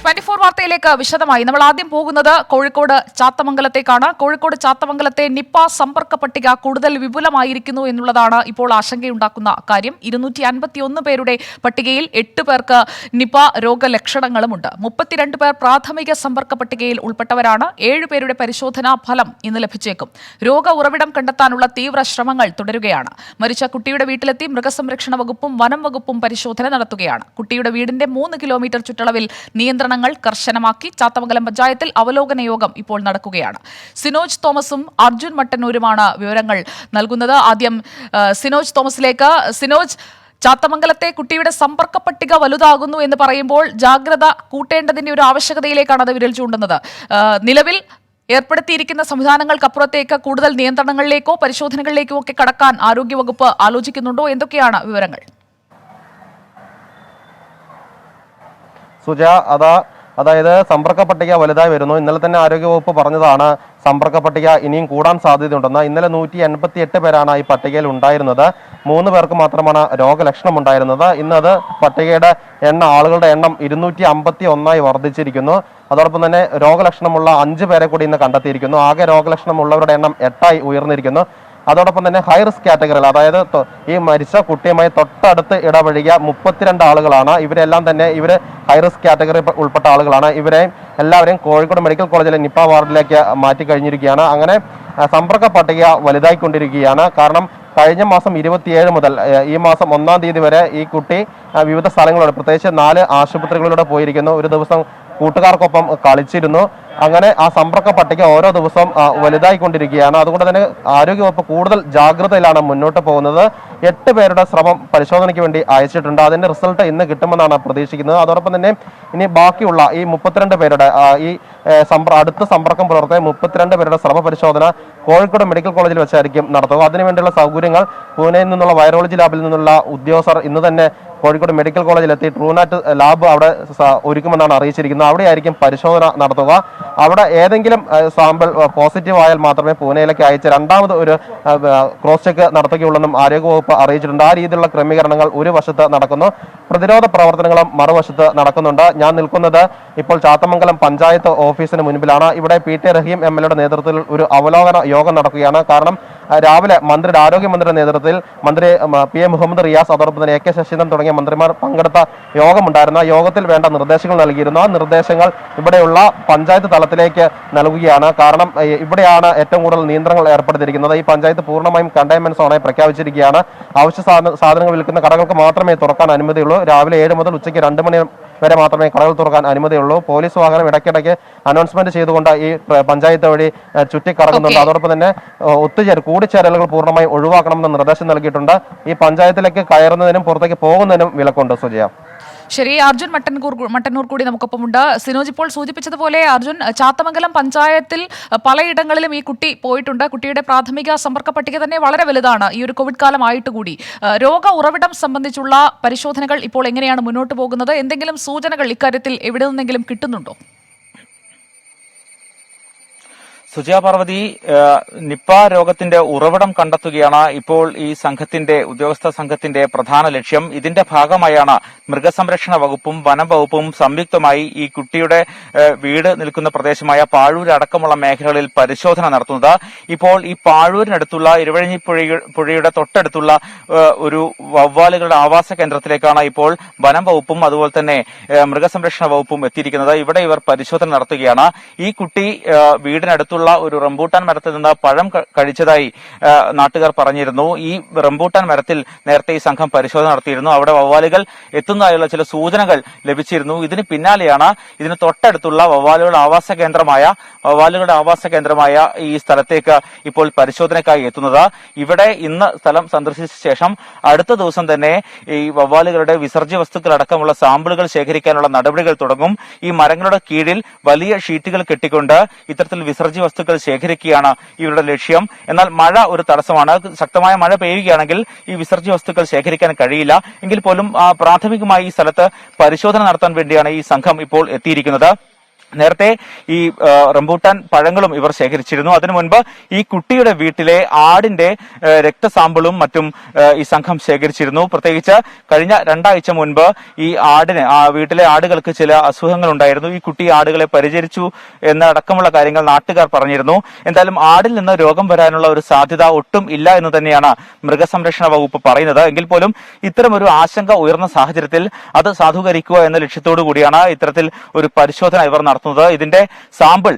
24 വാർത്തയിലേക്ക് വിശദമായി നമ്മൾ ആദ്യം പോകുന്നത് കോഴിക്കോട് ചാത്തമംഗലത്തേക്കാണ്. കോഴിക്കോട് ചാത്തമംഗലത്തെ നിപ്പ സമ്പർക്ക പട്ടിക കൂടുതൽ വിപുലമായിരിക്കുന്നു എന്നുള്ളതാണ് ഇപ്പോൾ ആശങ്കയുണ്ടാക്കുന്ന കാര്യം. 251 പേരുടെ പട്ടികയിൽ 8 പേർക്ക് നിപ്പ രോഗലക്ഷണങ്ങളുമുണ്ട്. 32 പേർ പ്രാഥമിക സമ്പർക്ക പട്ടികയിൽ ഉൾപ്പെട്ടവരാണ്. 7 പേരുടെ പരിശോധനാ ഫലം ഇന്ന് ലഭിച്ചേക്കും. രോഗ ഉറവിടം കണ്ടെത്താനുള്ള തീവ്ര ശ്രമങ്ങൾ തുടരുകയാണ്. മരിച്ച കുട്ടിയുടെ വീട്ടിലെത്തി മൃഗസംരക്ഷണ വകുപ്പും വനം വകുപ്പും പരിശോധന നടത്തുകയാണ്. കുട്ടിയുടെ വീടിന്റെ 3 കിലോമീറ്റർ ചുറ്റളവിൽ നിയന്ത്രണങ്ങൾ കർശനമാക്കി. ചാത്തമംഗലം പഞ്ചായത്തിൽ അവലോകന യോഗം ഇപ്പോൾ നടക്കുകയാണ്. സിനോജ് തോമസും അർജുൻ മട്ടന്നൂരുമാണ് വിവരങ്ങൾ നൽകുന്നത്. ആദ്യം സിനോജ് തോമസിലേക്ക്. സിനോജ്, ചാത്തമംഗലത്തെ കുട്ടിയുടെ സമ്പർക്ക പട്ടിക വലുതാകുന്നു എന്ന് പറയുമ്പോൾ ജാഗ്രത കൂട്ടേണ്ടതിന്റെ ഒരു ആവശ്യകതയിലേക്കാണ് അത് വിരൽ ചൂണ്ടുന്നത്. നിലവിൽ ഏർപ്പെടുത്തിയിരിക്കുന്ന സംവിധാനങ്ങൾക്കപ്പുറത്തേക്ക് കൂടുതൽ നിയന്ത്രണങ്ങളിലേക്കോ പരിശോധനകളിലേക്കോ ഒക്കെ കടക്കാൻ ആരോഗ്യവകുപ്പ് ആലോചിക്കുന്നുണ്ടോ? എന്തൊക്കെയാണ് വിവരങ്ങൾ? സുജ, അതായത് സമ്പർക്ക പട്ടിക വലുതായി വരുന്നു. ഇന്നലെ തന്നെ ആരോഗ്യവകുപ്പ് പറഞ്ഞതാണ് സമ്പർക്ക പട്ടിക ഇനിയും കൂടാൻ സാധ്യതയുണ്ടെന്ന്. ഇന്നലെ 188 പേരാണ് ഈ പട്ടികയിൽ ഉണ്ടായിരുന്നത്. 3 പേർക്ക് മാത്രമാണ് രോഗലക്ഷണം ഉണ്ടായിരുന്നത്. ഇന്നത് പട്ടികയുടെ ആളുകളുടെ എണ്ണം 251 വർദ്ധിച്ചിരിക്കുന്നു. അതോടൊപ്പം തന്നെ രോഗലക്ഷണമുള്ള 5 പേരെ കൂടി ഇന്ന് കണ്ടെത്തിയിരിക്കുന്നു. ആകെ രോഗലക്ഷണമുള്ളവരുടെ എണ്ണം 8 ഉയർന്നിരിക്കുന്നു. അതോടൊപ്പം തന്നെ ഹൈ റിസ്ക് കാറ്റഗറിയിൽ, അതായത് ഈ മരിച്ച കുട്ടിയുമായി തൊട്ടടുത്ത് ഇടപഴകിയ 32 ആളുകളാണ്. ഇവരെല്ലാം തന്നെ ഹൈ റിസ്ക് കാറ്റഗറി ഉൾപ്പെട്ട ആളുകളാണ്. എല്ലാവരെയും കോഴിക്കോട് മെഡിക്കൽ കോളേജിലെ നിപ്പ വാർഡിലേക്ക് മാറ്റി കഴിഞ്ഞിരിക്കുകയാണ്. അങ്ങനെ സമ്പർക്ക പട്ടിക വലുതായിക്കൊണ്ടിരിക്കുകയാണ്. കാരണം കഴിഞ്ഞ മാസം 27 മുതൽ ഈ മാസം 1-ാം തീയതി വരെ ഈ കുട്ടി വിവിധ സ്ഥലങ്ങളിലൂടെ, പ്രത്യേകിച്ച് 4 ആശുപത്രികളിലൂടെ പോയിരിക്കുന്നു. ഒരു ദിവസം കൂട്ടുകാർക്കൊപ്പം കളിച്ചിരുന്നു. അങ്ങനെ ആ സമ്പർക്ക പട്ടിക ഓരോ ദിവസവും വലുതായിക്കൊണ്ടിരിക്കുകയാണ്. അതുകൊണ്ട് തന്നെ ആരോഗ്യവകുപ്പ് കൂടുതൽ ജാഗ്രതയിലാണ് മുന്നോട്ട് പോകുന്നത്. 8 പേരുടെ സ്രവം പരിശോധനയ്ക്ക് വേണ്ടി അയച്ചിട്ടുണ്ട്. അതിന്റെ റിസൾട്ട് ഇന്ന് കിട്ടുമെന്നാണ് പ്രതീക്ഷിക്കുന്നത്. അതോടൊപ്പം തന്നെ ഇനി ബാക്കിയുള്ള ഈ 32 പേരുടെ അടുത്ത സമ്പർക്കം പുലർത്തിയ 32 പേരുടെ സ്രവ പരിശോധന കോഴിക്കോട് മെഡിക്കൽ കോളേജിൽ വെച്ചായിരിക്കും നടത്തുക. അതിനുവേണ്ടിയുള്ള സൗകര്യങ്ങൾ പൂനെയിൽ നിന്നുള്ള വൈറോളജി ലാബിൽ നിന്നുള്ള ഉദ്യോഗസ്ഥർ ഇന്ന് തന്നെ കോഴിക്കോട് മെഡിക്കൽ കോളേജിലെത്തി ട്രൂനാറ്റ് ലാബ് അവിടെ ഒരുക്കുമെന്നാണ് അറിയിച്ചിരിക്കുന്നത്. അവിടെയായിരിക്കും പരിശോധന നടത്തുക. അവിടെ ഏതെങ്കിലും സാമ്പിൾ പോസിറ്റീവ് ആയാൽ മാത്രമേ പൂനെയിലേക്ക് അയച്ച് രണ്ടാമത് ഒരു ക്രോസ് ചെക്ക് നടത്തുകയുള്ളെന്നും ആരോഗ്യവകുപ്പ് അറിയിച്ചിട്ടുണ്ട്. ആ രീതിയിലുള്ള ക്രമീകരണങ്ങൾ ഒരു വശത്ത് നടക്കുന്നു, പ്രതിരോധ പ്രവർത്തനങ്ങളും മറുവശത്ത് നടക്കുന്നുണ്ട്. ഞാൻ നിൽക്കുന്നത് ഇപ്പോൾ ചാത്തമംഗലം പഞ്ചായത്ത് ഓഫീസിന് മുൻപിലാണ്. ഇവിടെ PT റഹീം MLA നേതൃത്വത്തിൽ ഒരു അവലോകന യോഗം നടക്കുകയാണ്. കാരണം രാവിലെ ആരോഗ്യമന്ത്രിയുടെ നേതൃത്വത്തിൽ മന്ത്രി PA മുഹമ്മദ് റിയാസ്, അതോടൊപ്പം തന്നെ AK ശശീന്ദ്രൻ തുടങ്ങിയ മന്ത്രിമാർ പങ്കെടുത്ത യോഗമുണ്ടായിരുന്നു. ആ യോഗത്തിൽ വേണ്ട നിർദ്ദേശങ്ങൾ നൽകിയിരുന്നു. ആ നിർദ്ദേശങ്ങൾ ഇവിടെയുള്ള പഞ്ചായത്ത് തലത്തിലേക്ക് നൽകുകയാണ്. കാരണം ഇവിടെയാണ് ഏറ്റവും കൂടുതൽ നിയന്ത്രണങ്ങൾ ഏർപ്പെടുത്തിയിരിക്കുന്നത്. ഈ പഞ്ചായത്ത് പൂർണ്ണമായും കണ്ടെയ്ൻമെന്റ് സോണായി പ്രഖ്യാപിച്ചിരിക്കുകയാണ്. അവശ്യ സാധനങ്ങൾ വിൽക്കുന്ന കടകൾക്ക് മാത്രമേ തുറക്കാൻ അനുമതിയുള്ളൂ. രാവിലെ 7 മുതൽ ഉച്ചയ്ക്ക് 2 മണി വരെ മാത്രമേ കടകൾ തുറക്കാൻ അനുമതിയുള്ളൂ. പോലീസ് വാഹനം ഇടയ്ക്കിടയ്ക്ക് അനൗൺസ്മെന്റ് ചെയ്തുകൊണ്ട് ഈ പഞ്ചായത്ത് വഴി ചുറ്റിക്കറങ്ങുന്നുണ്ട്. അതോടൊപ്പം തന്നെ കൂടിച്ചേരലുകൾ പൂർണ്ണമായി ഒഴിവാക്കണമെന്ന് നിർദ്ദേശം നൽകിയിട്ടുണ്ട്. ഈ പഞ്ചായത്തിലേക്ക് കയറുന്നതിനും പുറത്തേക്ക് പോകുന്നതിനും വിലക്കുണ്ട്. സുജയ, ശരി. അർജുൻ മട്ടന്നൂർ കൂടി നമുക്കൊപ്പമുണ്ട്. സിനോജ് ഇപ്പോൾ സൂചിപ്പിച്ചതുപോലെ അർജുൻ, ചാത്തമംഗലം പഞ്ചായത്തിൽ പലയിടങ്ങളിലും ഈ കുട്ടി പോയിട്ടുണ്ട്. കുട്ടിയുടെ പ്രാഥമിക സമ്പർക്ക പട്ടിക തന്നെ വളരെ വലുതാണ് ഈ ഒരു കോവിഡ് കാലമായിട്ട് കൂടി. രോഗ ഉറവിടം സംബന്ധിച്ചുള്ള പരിശോധനകൾ ഇപ്പോൾ എങ്ങനെയാണ് മുന്നോട്ട് പോകുന്നത്? എന്തെങ്കിലും സൂചനകൾ ഇക്കാര്യത്തിൽ എവിടെ നിന്നെങ്കിലും കിട്ടുന്നുണ്ടോ? സുജയ പാർവതി, നിപ്പ രോഗത്തിന്റെ ഉറവിടം കണ്ടെത്തുകയാണ് ഇപ്പോൾ ഈ ഉദ്യോഗസ്ഥ സംഘത്തിന്റെ പ്രധാന ലക്ഷ്യം. ഇതിന്റെ ഭാഗമായാണ് മൃഗസംരക്ഷണ വകുപ്പും വനം വകുപ്പും സംയുക്തമായി ഈ കുട്ടിയുടെ വീട് നിൽക്കുന്ന പ്രദേശമായ പാഴൂർ അടക്കമുള്ള മേഖലകളിൽ പരിശോധന നടത്തുന്നത്. ഇപ്പോൾ ഈ പാഴൂരിനടുത്തുള്ള ഇരുവഴിഞ്ഞി പുഴയുടെ തൊട്ടടുത്തുള്ള ഒരു വവ്വാലുകളുടെ ആവാസ കേന്ദ്രത്തിലേക്കാണ് ഇപ്പോൾ വനം വകുപ്പും അതുപോലെ തന്നെ മൃഗസംരക്ഷണ വകുപ്പും എത്തിയിരിക്കുന്നത്. ഇവിടെ ഇവർ പരിശോധന നടത്തുകയാണ്. ഈ കുട്ടി വീടിനടുത്തുള്ള ഒരു റംബൂട്ടാൻ മരത്തിൽ നിന്ന് പഴം കഴിച്ചതായി നാട്ടുകാർ പറഞ്ഞിരുന്നു. ഈ റംബൂട്ടാൻ മരത്തിൽ നേരത്തെ ഈ സംഘം പരിശോധന നടത്തിയിരുന്നു. അവിടെ വവ്വാലുകൾ എത്തുന്നതായുള്ള ചില സൂചനകൾ ലഭിച്ചിരുന്നു. ഇതിന് പിന്നാലെയാണ് ഇതിന് തൊട്ടടുത്തുള്ള വവ്വാലുകളുടെ ആവാസ കേന്ദ്രമായ ഈ സ്ഥലത്തേക്ക് ഇപ്പോൾ പരിശോധനയ്ക്കായി എത്തുന്നത്. ഇവിടെ ഇന്ന് സ്ഥലം സന്ദർശിച്ച ശേഷം അടുത്ത ദിവസം തന്നെ ഈ വവ്വാലുകളുടെ വിസർജ്യ വസ്തുക്കൾ അടക്കമുള്ള സാമ്പിളുകൾ ശേഖരിക്കാനുള്ള നടപടികൾ തുടങ്ങും. ഈ മരങ്ങളുടെ കീഴിൽ വലിയ ഷീറ്റുകൾ കെട്ടിക്കൊണ്ട് ഇത്തരത്തിൽ വിസർജ്യ വസ്തുക്കൾ ശേഖരിക്കുകയാണ് ഇവരുടെ ലക്ഷ്യം. എന്നാൽ മഴ ഒരു തടസ്സമാണ്. ശക്തമായ മഴ പെയ്യുകയാണെങ്കിൽ ഈ വിസർജ്യ വസ്തുക്കൾ ശേഖരിക്കാൻ കഴിയില്ല. എങ്കിൽ പോലും പ്രാഥമികമായി ഈ സ്ഥലത്ത് പരിശോധന നടത്താൻ വേണ്ടിയാണ് ഈ സംഘം ഇപ്പോൾ എത്തിയിരിക്കുന്നത്. നേരത്തെ ഈ റംബൂട്ടാൻ പഴങ്ങളും ഇവർ ശേഖരിച്ചിരുന്നു. അതിനു മുൻപ് ഈ കുട്ടിയുടെ വീട്ടിലെ ആടിന്റെ രക്തസാമ്പിളും മറ്റും ഈ സംഘം ശേഖരിച്ചിരുന്നു. പ്രത്യേകിച്ച് കഴിഞ്ഞ 2 ആഴ്ച മുൻപ് ഈ വീട്ടിലെ ആടുകൾക്ക് ചില അസുഖങ്ങൾ ഉണ്ടായിരുന്നു. ഈ കുട്ടി ആടുകളെ പരിചരിച്ചു എന്നടക്കമുള്ള കാര്യങ്ങൾ നാട്ടുകാർ പറഞ്ഞിരുന്നു. എന്തായാലും ആടിൽ നിന്ന് രോഗം വരാനുള്ള ഒരു സാധ്യത ഒട്ടും ഇല്ല എന്ന് തന്നെയാണ് മൃഗസംരക്ഷണ വകുപ്പ് പറയുന്നത്. എങ്കിൽ പോലും ഇത്തരമൊരു ആശങ്ക ഉയർന്ന സാഹചര്യത്തിൽ അത് സാധൂകരിക്കുക എന്ന ലക്ഷ്യത്തോടു കൂടിയാണ് ഇത്തരത്തിൽ ഒരു പരിശോധന ഇവർ നടത്തുന്നത്. ഇതിന്റെ സാമ്പിൾ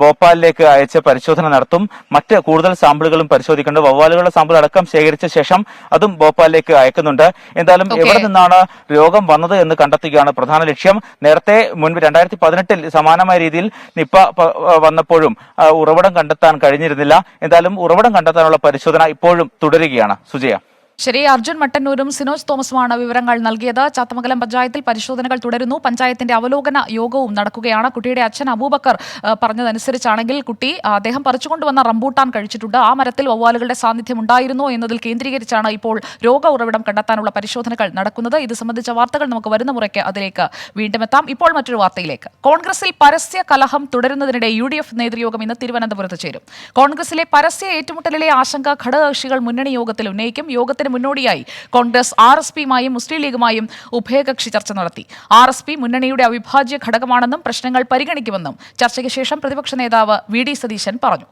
ഭോപ്പാലിലേക്ക് അയച്ച് പരിശോധന നടത്തും. മറ്റ് കൂടുതൽ സാമ്പിളുകളും പരിശോധിക്കുന്നുണ്ട്. വവ്വാലുകളുടെ സാമ്പിൾ അടക്കം ശേഖരിച്ച ശേഷം അതും ഭോപ്പാലിലേക്ക് അയക്കുന്നുണ്ട്. എന്തായാലും എവിടെ നിന്നാണ് രോഗം വന്നത് എന്ന് കണ്ടെത്തുകയാണ് പ്രധാന ലക്ഷ്യം. നേരത്തെ മുൻപ് 2018 സമാനമായ രീതിയിൽ നിപ്പ വന്നപ്പോഴും ഉറവിടം കണ്ടെത്താൻ കഴിഞ്ഞിരുന്നില്ല. എന്തായാലും ഉറവിടം കണ്ടെത്താനുള്ള പരിശോധന ഇപ്പോഴും തുടരുകയാണ്. സുജയ. ശരി, അർജുൻ മട്ടന്നൂരും സിനോജ് തോമസുമാണ് വിവരങ്ങൾ നൽകിയത്. ചാത്തമംഗലം പഞ്ചായത്തിൽ പരിശോധനകൾ തുടരുന്നു. പഞ്ചായത്തിന്റെ അവലോകന യോഗവും നടക്കുകയാണ്. കുട്ടിയുടെ അച്ഛൻ അബൂബക്കർ പറഞ്ഞതനുസരിച്ചാണെങ്കിൽ അദ്ദേഹം പറിച്ചുകൊണ്ടുവന്ന റംബൂട്ടാൻ കഴിച്ചിട്ടുണ്ട്. ആ മരത്തിൽ വവ്വാലുകളുടെ സാന്നിധ്യം ഉണ്ടായിരുന്നോ എന്നതിൽ കേന്ദ്രീകരിച്ചാണ് ഇപ്പോൾ രോഗ ഉറവിടം കണ്ടെത്താനുള്ള പരിശോധനകൾ നടക്കുന്നത്. ഇത് സംബന്ധിച്ച വാർത്തകൾ നമുക്ക് വരുന്ന മുറയ്ക്ക് അതിലേക്ക് വീണ്ടും എത്താം. ഇപ്പോൾ മറ്റൊരു വാർത്തയിലേക്ക്. കോൺഗ്രസിൽ പരസ്യ കലഹം തുടരുന്നതിനിടെ UDF നേതൃയോഗം ഇന്ന് തിരുവനന്തപുരത്ത് ചേരും. കോൺഗ്രസിലെ പരസ്യ ഏറ്റുമുട്ടലിലെ ആശങ്ക ഘടകകക്ഷികൾ മുന്നണി യോഗത്തിൽ ഉന്നയിക്കും. യോഗത്തിന് മുന്നോടിയായി കോൺഗ്രസ് RSPയുമായും മുസ്ലിം ലീഗുമായും ഉഭയകക്ഷി ചർച്ച നടത്തി. RSP മുന്നണിയുടെ അവിഭാജ്യ ഘടകമാണെന്നും പ്രശ്നങ്ങൾ പരിഗണിക്കുമെന്നും ചർച്ചയ്ക്ക് ശേഷം പ്രതിപക്ഷ നേതാവ് VD സതീശൻ പറഞ്ഞു.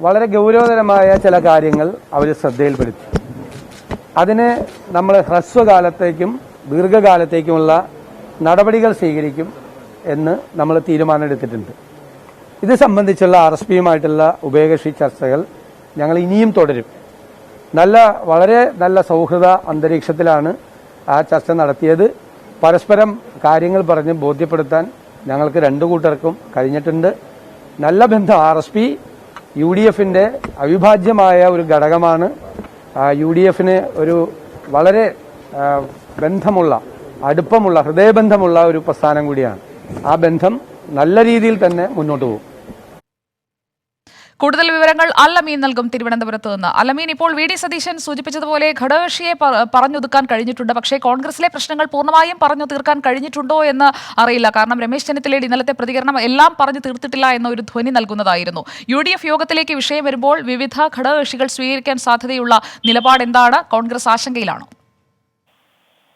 വളരെ ഗൗരവതരമായ ചില കാര്യങ്ങൾ അവർ ശ്രദ്ധയിൽപ്പെടുത്തി. അതിന് നമ്മൾ ഹ്രസ്വകാലത്തേക്കും ദീർഘകാലത്തേക്കുമുള്ള നടപടികൾ സ്വീകരിക്കും എന്ന് നമ്മൾ തീരുമാനമെടുത്തിട്ടുണ്ട്. ഇത് സംബന്ധിച്ചുള്ള RSPയുമായിട്ടുള്ള ഉഭയകക്ഷി ചർച്ചകൾ ഞങ്ങൾ ഇനിയും തുടരും. വളരെ നല്ല സൗഹൃദ അന്തരീക്ഷത്തിലാണ് ആ ചർച്ച നടത്തിയത്. പരസ്പരം കാര്യങ്ങൾ പറഞ്ഞ് ബോധ്യപ്പെടുത്താൻ ഞങ്ങൾക്ക് 2 കൂട്ടർക്കും കഴിഞ്ഞിട്ടുണ്ട്. നല്ല ബന്ധം RSP UDFന്റെ അവിഭാജ്യമായ ഒരു ഘടകമാണ്. UDFന് ഒരു വളരെ ബന്ധമുള്ള അടുപ്പമുള്ള ഹൃദയബന്ധമുള്ള ഒരു പ്രസ്ഥാനം കൂടിയാണ്. ആ ബന്ധം നല്ല രീതിയിൽ തന്നെ മുന്നോട്ട് പോകും. കൂടുതൽ വിവരങ്ങൾ അല്ലമീൻ നൽകും തിരുവനന്തപുരത്ത് നിന്ന്. അല്ലമീൻ, ഇപ്പോൾ VD സതീശൻ സൂചിപ്പിച്ചതുപോലെ ഘടകകക്ഷിയെ പറഞ്ഞൊതുക്കാൻ കഴിഞ്ഞിട്ടുണ്ട്. പക്ഷേ കോൺഗ്രസിലെ പ്രശ്നങ്ങൾ പൂർണ്ണമായും പറഞ്ഞു തീർക്കാൻ കഴിഞ്ഞിട്ടുണ്ടോ എന്ന് അറിയില്ല. കാരണം രമേശ് ചെന്നിത്തലയുടെ ഇന്നലത്തെ പ്രതികരണം എല്ലാം പറഞ്ഞു തീർത്തിട്ടില്ല എന്നൊരു ധ്വനി നൽകുന്നതായിരുന്നു. UDF യോഗത്തിലേക്ക് വിഷയം വരുമ്പോൾ വിവിധ ഘടകകക്ഷികൾ സ്വീകരിക്കാൻ സാധ്യതയുള്ള നിലപാട് എന്താണ്? കോൺഗ്രസ് ആശങ്കയിലാണോ?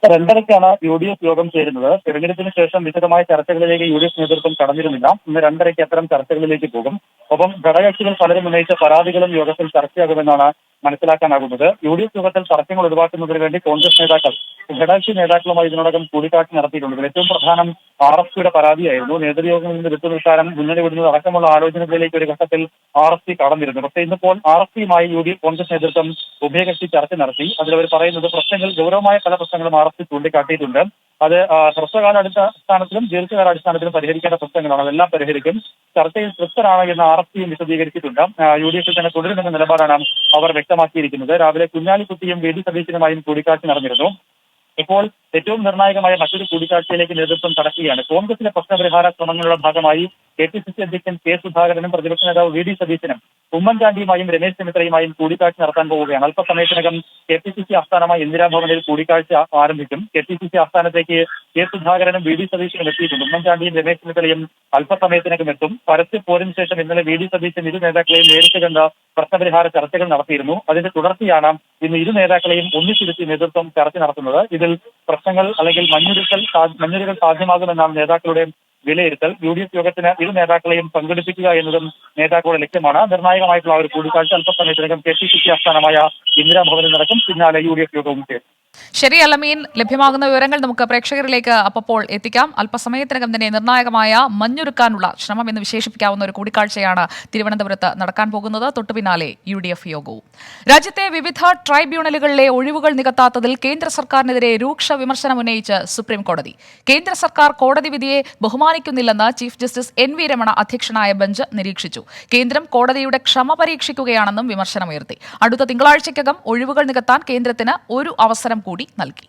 2:30ക്കാണ് UDF യോഗം ചേരുന്നത്. തെരഞ്ഞെടുപ്പിന് ശേഷം വിശദമായ ചർച്ചകളിലേക്ക് UDF നേതൃത്വം കടന്നിരുന്നില്ല. ഇന്ന് 2:30ക്ക് അത്തരം ചർച്ചകളിലേക്ക് പോകും. ഒപ്പം ഘടകകക്ഷികൾ പലരും ഉന്നയിച്ച പരാതികളും യോഗത്തിൽ ചർച്ചയാകുമെന്നാണ് മനസ്സിലാക്കാനാകുന്നത്. UDF യോഗത്തിൽ തർക്കങ്ങൾ ഒഴിവാക്കുന്നതിന് വേണ്ടി കോൺഗ്രസ് നേതാക്കൾ ഘടകകക്ഷി നേതാക്കളുമായി ഇതിനോടകം കൂടിക്കാഴ്ച നടത്തിയിട്ടുണ്ട്. ഏറ്റവും പ്രധാനം RSPയുടെ പരാതിയായിരുന്നു. നേതൃയോഗങ്ങളിൽ നിന്ന് വിട്ടുനിൽക്കാനും മുന്നണി വിടുന്നത് അടക്കമുള്ള ആലോചനകളിലേക്ക് ഒരു ഘട്ടത്തിൽ RSP കടന്നിരുന്നു. പക്ഷേ ഇന്നിപ്പോൾ RSPയുമായി UDF കോൺഗ്രസ് നേതൃത്വം ഉഭയകക്ഷി ചർച്ച നടത്തി. അതിലവർ പറയുന്നത് പ്രശ്നങ്ങൾ ഗൗരവമായ പല പ്രശ്നങ്ങളും RSP ചൂണ്ടിക്കാട്ടിയിട്ടുണ്ട്. അത് ഹ്രസ്വകാല അടിസ്ഥാനത്തിലും ദീർഘകാല അടിസ്ഥാനത്തിലും പരിഹരിക്കേണ്ട പ്രശ്നങ്ങളാണ്. അതെല്ലാം പരിഹരിക്കും. ചർച്ചയിൽ തൃപ്തരാണ് എന്ന് RSPയും വിശദീകരിച്ചിട്ടുണ്ട്. UDF തന്നെ തുടരുമെന്ന നിലപാടാണ് അവർ വ്യക്തമാക്കിയിരിക്കുന്നത്. രാവിലെ കുഞ്ഞാലിക്കുട്ടിയും VD സതീശനുമായും കൂടിക്കാഴ്ച നടന്നിരുന്നു. ഇപ്പോൾ ഏറ്റവും നിർണായകമായ മറ്റൊരു കൂടിക്കാഴ്ചയിലേക്ക് നേതൃത്വം കടക്കുകയാണ്. കോൺഗ്രസിലെ പ്രശ്നപരിഹാര ശ്രമങ്ങളുടെ ഭാഗമായി KPCC അധ്യക്ഷൻ K സുധാകരനും പ്രതിപക്ഷ നേതാവ് VD സതീശനും ഉമ്മൻചാണ്ടിയുമായും രമേശ് ചെന്നിത്തലയുമായും കൂടിക്കാഴ്ച നടത്താൻ പോവുകയാണ്. അല്പസമയത്തിനകം KPCC ആസ്ഥാനമായ ഇന്ദിരാഭവനിൽ കൂടിക്കാഴ്ച ആരംഭിക്കും. KPCC ആസ്ഥാനത്തേക്ക് K സുധാകരനും VD സതീശനും എത്തിയിട്ടുണ്ട്. ഉമ്മൻചാണ്ടിയും രമേശ് ചെന്നിത്തലയും അല്പസമയത്തിനകം എത്തും. പരസ്യ പോരിന് ശേഷം ഇന്നലെ VD സതീശൻ ഇരു നേതാക്കളെയും നേരിട്ട് കണ്ട പ്രശ്നപരിഹാര ചർച്ചകൾ നടത്തിയിരുന്നു. അതിന്റെ തുടർച്ചയാണ് ഇന്ന് ഇരു നേതാക്കളെയും ഒന്നിച്ചിരുത്തി നേതൃത്വം ചർച്ച നടത്തുന്നത്. ഇതിൽ പ്രശ്നങ്ങൾ അല്ലെങ്കിൽ മഞ്ഞുരുകൾ സാധ്യമാകുമെന്നാണ് നേതാക്കളുടെ വിലയിരുത്തൽ. UDF യോഗത്തിന് ഇരു നേതാക്കളെയും പങ്കെടുപ്പിക്കുക എന്നതും നേതാക്കളുടെ ലക്ഷ്യമാണ്. നിർണായകമായിട്ടുള്ള ഒരു കൂടിക്കാഴ്ച അല്പസമയത്തിനകം KPCC ആസ്ഥാനമായ ഇന്ദിരാഭവനിൽ നടക്കും. പിന്നാലെ UDF യോഗവും ചേരും. ശരി അല്ലമീൻ, ലഭ്യമാകുന്ന വിവരങ്ങൾ നമുക്ക് പ്രേക്ഷകരിലേക്ക് അപ്പോൾ എത്തിക്കാം. അല്പസമയത്തിനകം തന്നെ നിർണായകമായ മഞ്ഞൊരുക്കാനുള്ള ശ്രമം എന്ന് വിശേഷിപ്പിക്കാവുന്ന ഒരു കൂടിക്കാഴ്ചയാണ് തിരുവനന്തപുരത്ത് നടക്കാൻ പോകുന്നത്. തൊട്ടുപിന്നാലെ UDF യോഗവും. രാജ്യത്തെ വിവിധ ട്രൈബ്യൂണലുകളിലെ ഒഴിവുകൾ നികത്താത്തതിൽ കേന്ദ്ര സർക്കാരിനെതിരെ രൂക്ഷ വിമർശനം ഉന്നയിച്ച് സുപ്രീം കോടതി. കേന്ദ്ര സർക്കാർ കോടതി വിധിയെ ബഹുമാനിക്കുന്നില്ലെന്ന് ചീഫ് ജസ്റ്റിസ് NV രമണ അധ്യക്ഷനായ ബെഞ്ച് നിരീക്ഷിച്ചു. കേന്ദ്രം കോടതിയുടെ ക്ഷമ പരീക്ഷിക്കുകയാണെന്നും വിമർശനമുയർത്തി. അടുത്ത തിങ്കളാഴ്ചയ്ക്കകം ഒഴിവുകൾ നികത്താൻ കേന്ദ്രത്തിന് ഒരു അവസരം കൂടി നൽകി.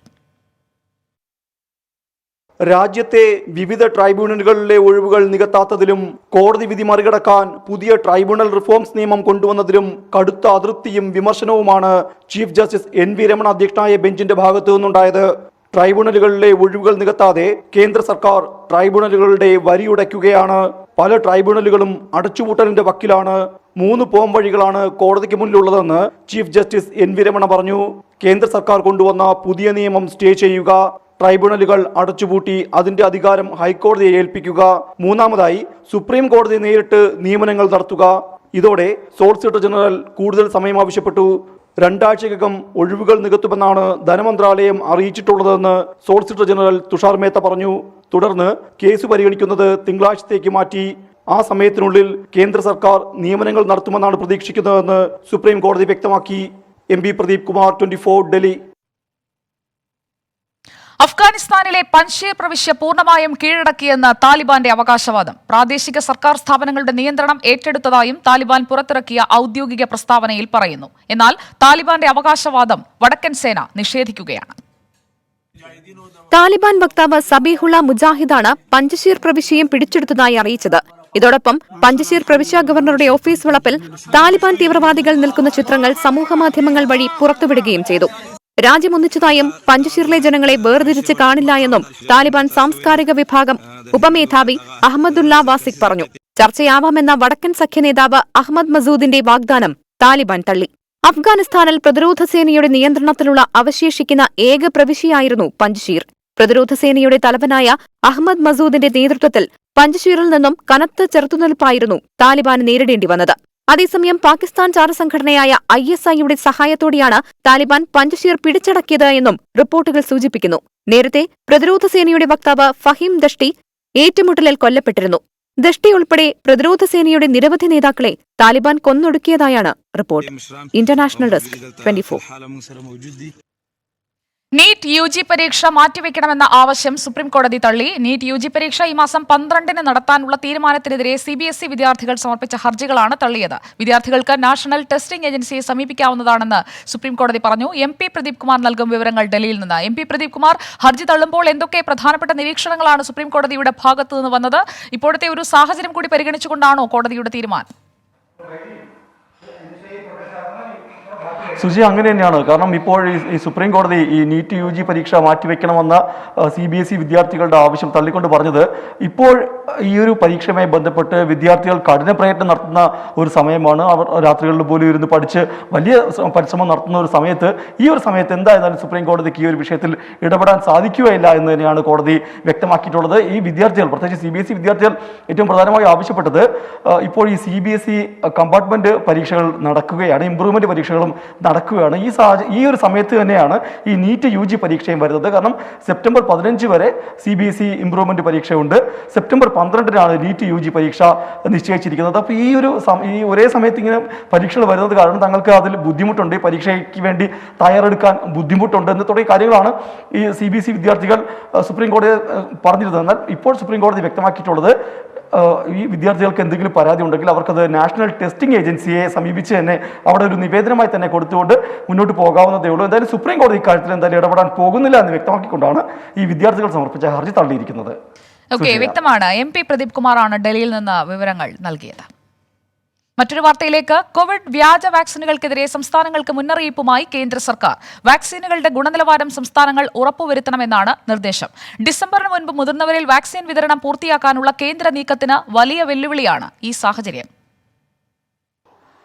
രാജ്യത്തെ വിവിധ ട്രൈബ്യൂണലുകളിലെ ഒഴിവുകൾ നികത്താത്തതിലും കോടതി വിധി മറികടക്കാൻ പുതിയ ട്രൈബ്യൂണൽ റിഫോംസ് നിയമം കൊണ്ടുവന്നതിലും കടുത്ത അതൃപ്തിയും വിമർശനവുമാണ് ചീഫ് ജസ്റ്റിസ് NV രമണ അധ്യക്ഷനായ ബെഞ്ചിന്റെ ഭാഗത്തു നിന്നുണ്ടായത്. ട്രൈബ്യൂണലുകളിലെ ഒഴിവുകൾ നികത്താതെ കേന്ദ്ര സർക്കാർ ട്രൈബ്യൂണലുകളുടെ വരിയുടയ്ക്കുകയാണ്. പല ട്രൈബ്യൂണലുകളും അടച്ചുപൂട്ടലിന്റെ വക്കിലാണ്. 3 പോംവഴികളാണ് കോടതിക്ക് മുന്നിലുള്ളതെന്ന് ചീഫ് ജസ്റ്റിസ് NV രമണ പറഞ്ഞു. കേന്ദ്ര സർക്കാർ കൊണ്ടുവന്ന പുതിയ നിയമം സ്റ്റേ ചെയ്യുക, ട്രൈബ്യൂണലുകൾ അടച്ചുപൂട്ടി അതിന്റെ അധികാരം ഹൈക്കോടതിയെ ഏൽപ്പിക്കുക, മൂന്നാമതായി സുപ്രീം കോടതി നേരിട്ട് നിയമനങ്ങൾ നടത്തുക. ഇതോടെ സോളിസിറ്റർ ജനറൽ കൂടുതൽ സമയം ആവശ്യപ്പെട്ടു. 2 ആഴ്ചയ്ക്കകം ഒഴിവുകൾ നികത്തുമെന്നാണ് ധനമന്ത്രാലയം അറിയിച്ചിട്ടുള്ളതെന്ന് സോളിസിറ്റർ ജനറൽ തുഷാർ മേത്ത പറഞ്ഞു. തുടർന്ന് കേസ് പരിഗണിക്കുന്നത് തിങ്കളാഴ്ചത്തേക്ക് മാറ്റി. ആ സമയത്തിനുള്ളിൽ കേന്ദ്ര സർക്കാർ നിയമനങ്ങൾ നടത്തുമെന്നാണ് പ്രതീക്ഷിക്കുന്നതെന്ന് സുപ്രീം കോടതി വ്യക്തമാക്കി. MP പ്രദീപ് കുമാർ, 24, ഡൽഹി. അഫ്ഗാനിസ്ഥാനിലെ പൻഷീർ പ്രവിശ്യ പൂർണ്ണമായും കീഴടക്കിയെന്ന് താലിബാന്റെ അവകാശവാദം. പ്രാദേശിക സർക്കാർ സ്ഥാപനങ്ങളുടെ നിയന്ത്രണം ഏറ്റെടുത്തതായും താലിബാൻ പുറത്തിറക്കിയ ഔദ്യോഗിക പ്രസ്താവനയിൽ പറയുന്നു. എന്നാൽ താലിബാന്റെ അവകാശവാദം വടക്കൻ സേന നിഷേധിക്കുകയാണ്. താലിബാൻ വക്താവ് സബീഹുള്ള മുജാഹിദാണ് പഞ്ചശീർ പ്രവിശ്യയും പിടിച്ചെടുത്തതായി അറിയിച്ചത്. ഇതോടൊപ്പം പഞ്ചശീർ പ്രവിശ്യ ഗവർണറുടെ ഓഫീസ് വളപ്പിൽ താലിബാൻ തീവ്രവാദികൾ നിൽക്കുന്ന ചിത്രങ്ങൾ സമൂഹമാധ്യമങ്ങൾ വഴി പുറത്തുവിടുകയും ചെയ്തു. രാജ്യമൊന്നിച്ചതായും പഞ്ചശീറിലെ ജനങ്ങളെ വേർതിരിച്ച് കാണില്ല എന്നും താലിബാൻ സാംസ്കാരിക വിഭാഗം ഉപമേധാവി അഹമ്മദുല്ല വാസിഖ് പറഞ്ഞു. ചർച്ചയാവാമെന്ന വടക്കൻ സഖ്യ നേതാവ് അഹമ്മദ് മസൂദിന്റെ വാഗ്ദാനം താലിബാൻ തള്ളി. അഫ്ഗാനിസ്ഥാനിൽ പ്രതിരോധ സേനയുടെ നിയന്ത്രണത്തിലുള്ള അവശേഷിക്കുന്ന ഏക പ്രവിശ്യയായിരുന്നു പഞ്ചശീർ. പ്രതിരോധ സേനയുടെ തലവനായ അഹമ്മദ് മസൂദിന്റെ നേതൃത്വത്തിൽ പഞ്ചശീറിൽ നിന്നും കനത്ത ചെറുത്തുനിൽപ്പായിരുന്നു താലിബാന് നേരിടേണ്ടി വന്നത്. അതേസമയം പാകിസ്ഥാൻ ചാരസംഘടനയായ ISIയുടെ സഹായത്തോടെയാണ് താലിബാൻ പഞ്ചശീർ പിടിച്ചടക്കിയത് എന്നും റിപ്പോർട്ടുകൾ സൂചിപ്പിക്കുന്നു. നേരത്തെ പ്രതിരോധ സേനയുടെ വക്താവ് ഫഹീം ദഷ്ടി ഏറ്റുമുട്ടലിൽ കൊല്ലപ്പെട്ടിരുന്നു. ദഷ്ടി ഉൾപ്പെടെ പ്രതിരോധ സേനയുടെ നിരവധി നേതാക്കളെ താലിബാൻ കൊന്നൊടുക്കിയതായാണ് report. International desk, 24. NEET UG പരീക്ഷ മാറ്റിവെക്കണമെന്ന ആവശ്യം സുപ്രീംകോടതി തള്ളി. നീറ്റ് UG പരീക്ഷ ഈ മാസം 12-ന് നടത്താനുള്ള തീരുമാനത്തിനെതിരെ CBSE വിദ്യാർത്ഥികൾ സമർപ്പിച്ച ഹർജികളാണ് തള്ളിയത്. വിദ്യാർത്ഥികൾക്ക് നാഷണൽ ടെസ്റ്റിംഗ് ഏജൻസിയെ സമീപിക്കാവുന്നതാണെന്ന് സുപ്രീംകോടതി പറഞ്ഞു. MP പ്രദീപ് കുമാർ നൽകും വിവരങ്ങൾ ഡൽഹിയിൽ നിന്ന്. MP പ്രദീപ് കുമാർ, ഹർജി തള്ളുമ്പോൾ എന്തൊക്കെ പ്രധാനപ്പെട്ട നിരീക്ഷണങ്ങളാണ് സുപ്രീംകോടതിയുടെ ഭാഗത്തുനിന്ന് വന്നത്? ഇപ്പോഴത്തെ ഒരു സാഹചര്യം കൂടി പരിഗണിച്ചുകൊണ്ടാണോ കോടതിയുടെ തീരുമാനം? സുജി, അങ്ങനെ തന്നെയാണ്. കാരണം ഇപ്പോൾ ഈ സുപ്രീം കോടതി ഈ നീറ്റ് UG പരീക്ഷ മാറ്റിവെക്കണമെന്ന CBSE വിദ്യാർത്ഥികളുടെ ആവശ്യം തള്ളിക്കൊണ്ട് പറഞ്ഞത്, ഇപ്പോൾ ഈ ഒരു പരീക്ഷയുമായി ബന്ധപ്പെട്ട് വിദ്യാർത്ഥികൾ കഠിന പ്രയത്നം നടത്തുന്ന ഒരു സമയമാണ്. അവർ രാത്രികളിൽ പോലും ഇരുന്ന് പഠിച്ച് വലിയ പരിശ്രമം നടത്തുന്ന ഒരു സമയത്ത് ഈ ഒരു സമയത്ത് എന്തായാലും സുപ്രീം കോടതിക്ക് ഈ ഒരു വിഷയത്തിൽ ഇടപെടാൻ സാധിക്കുകയില്ല എന്ന് തന്നെയാണ് കോടതി വ്യക്തമാക്കിയിട്ടുള്ളത്. ഈ വിദ്യാർത്ഥികൾ, പ്രത്യേകിച്ച് CBSE വിദ്യാർത്ഥികൾ ഏറ്റവും പ്രധാനമായി ആവശ്യപ്പെട്ടത്, ഇപ്പോൾ ഈ CBSE കമ്പാർട്ട്മെന്റ് പരീക്ഷകൾ നടക്കുകയാണ്, ഇംപ്രൂവ്മെന്റ് പരീക്ഷകളും നടക്കുകയാണ്. ഈ ഒരു സമയത്ത് തന്നെയാണ് ഈ നീറ്റ് UG പരീക്ഷയും വരുന്നത്. കാരണം സെപ്റ്റംബർ 15 വരെ CBSE ഇംപ്രൂവ്മെന്റ് പരീക്ഷയുണ്ട്. സെപ്റ്റംബർ 12-നാണ് നീറ്റ് UG പരീക്ഷ നിശ്ചയിച്ചിരിക്കുന്നത്. അപ്പോൾ ഈ ഒരേ സമയത്ത് ഇങ്ങനെ പരീക്ഷകൾ വരുന്നത് കാരണം തങ്ങൾക്ക് അതിൽ ബുദ്ധിമുട്ടുണ്ട്, പരീക്ഷയ്ക്ക് വേണ്ടി തയ്യാറെടുക്കാൻ ബുദ്ധിമുട്ടുണ്ട് എന്ന് തുടങ്ങിയ കാര്യങ്ങളാണ് ഈ CBSE വിദ്യാർത്ഥികൾ സുപ്രീം കോടതിയെ പറഞ്ഞിരുന്നത്. എന്നാൽ ഇപ്പോൾ സുപ്രീം കോടതി വ്യക്തമാക്കിയിട്ടുള്ളത്, ഈ വിദ്യാർത്ഥികൾക്ക് എന്തെങ്കിലും പരാതി ഉണ്ടെങ്കിൽ അവർക്കത് നാഷണൽ ടെസ്റ്റിംഗ് ഏജൻസിയെ സമീപിച്ച് തന്നെ അവിടെ ഒരു നിവേദനമായി തന്നെ കൊടുത്തുകൊണ്ട് മുന്നോട്ട് പോകാവുന്നതേ ഉള്ളൂ. എന്തായാലും സുപ്രീം കോടതി ഇക്കാര്യത്തിൽ എന്തായാലും ഇടപെടാൻ പോകുന്നില്ല എന്ന് വ്യക്തമാക്കിക്കൊണ്ടാണ് ഈ വിദ്യാർത്ഥികൾ സമർപ്പിച്ച ഹർജി തള്ളിയിരിക്കുന്നത്. വ്യക്തമാണ്. MP പ്രദീപ് കുമാറാണ് ഡൽഹിയിൽ നിന്ന് വിവരങ്ങൾ നൽകിയത്. മറ്റൊരു വാർത്തയിലേക്ക്. കോവിഡ് വ്യാജ വാക്സിനുകൾക്കെതിരെ സംസ്ഥാനങ്ങൾക്ക് മുന്നറിയിപ്പുമായി കേന്ദ്ര സർക്കാർ. വാക്സിനുകളുടെ ഗുണനിലവാരം സംസ്ഥാനങ്ങൾ ഉറപ്പുവരുത്തണമെന്നാണ് നിർദ്ദേശം. ഡിസംബറിന് മുൻപ് മുതിർന്നവരിൽ വാക്സിൻ വിതരണം പൂർത്തിയാക്കാനുള്ള കേന്ദ്ര നീക്കത്തിന് വലിയ വെല്ലുവിളിയാണ് ഈ സാഹചര്യം.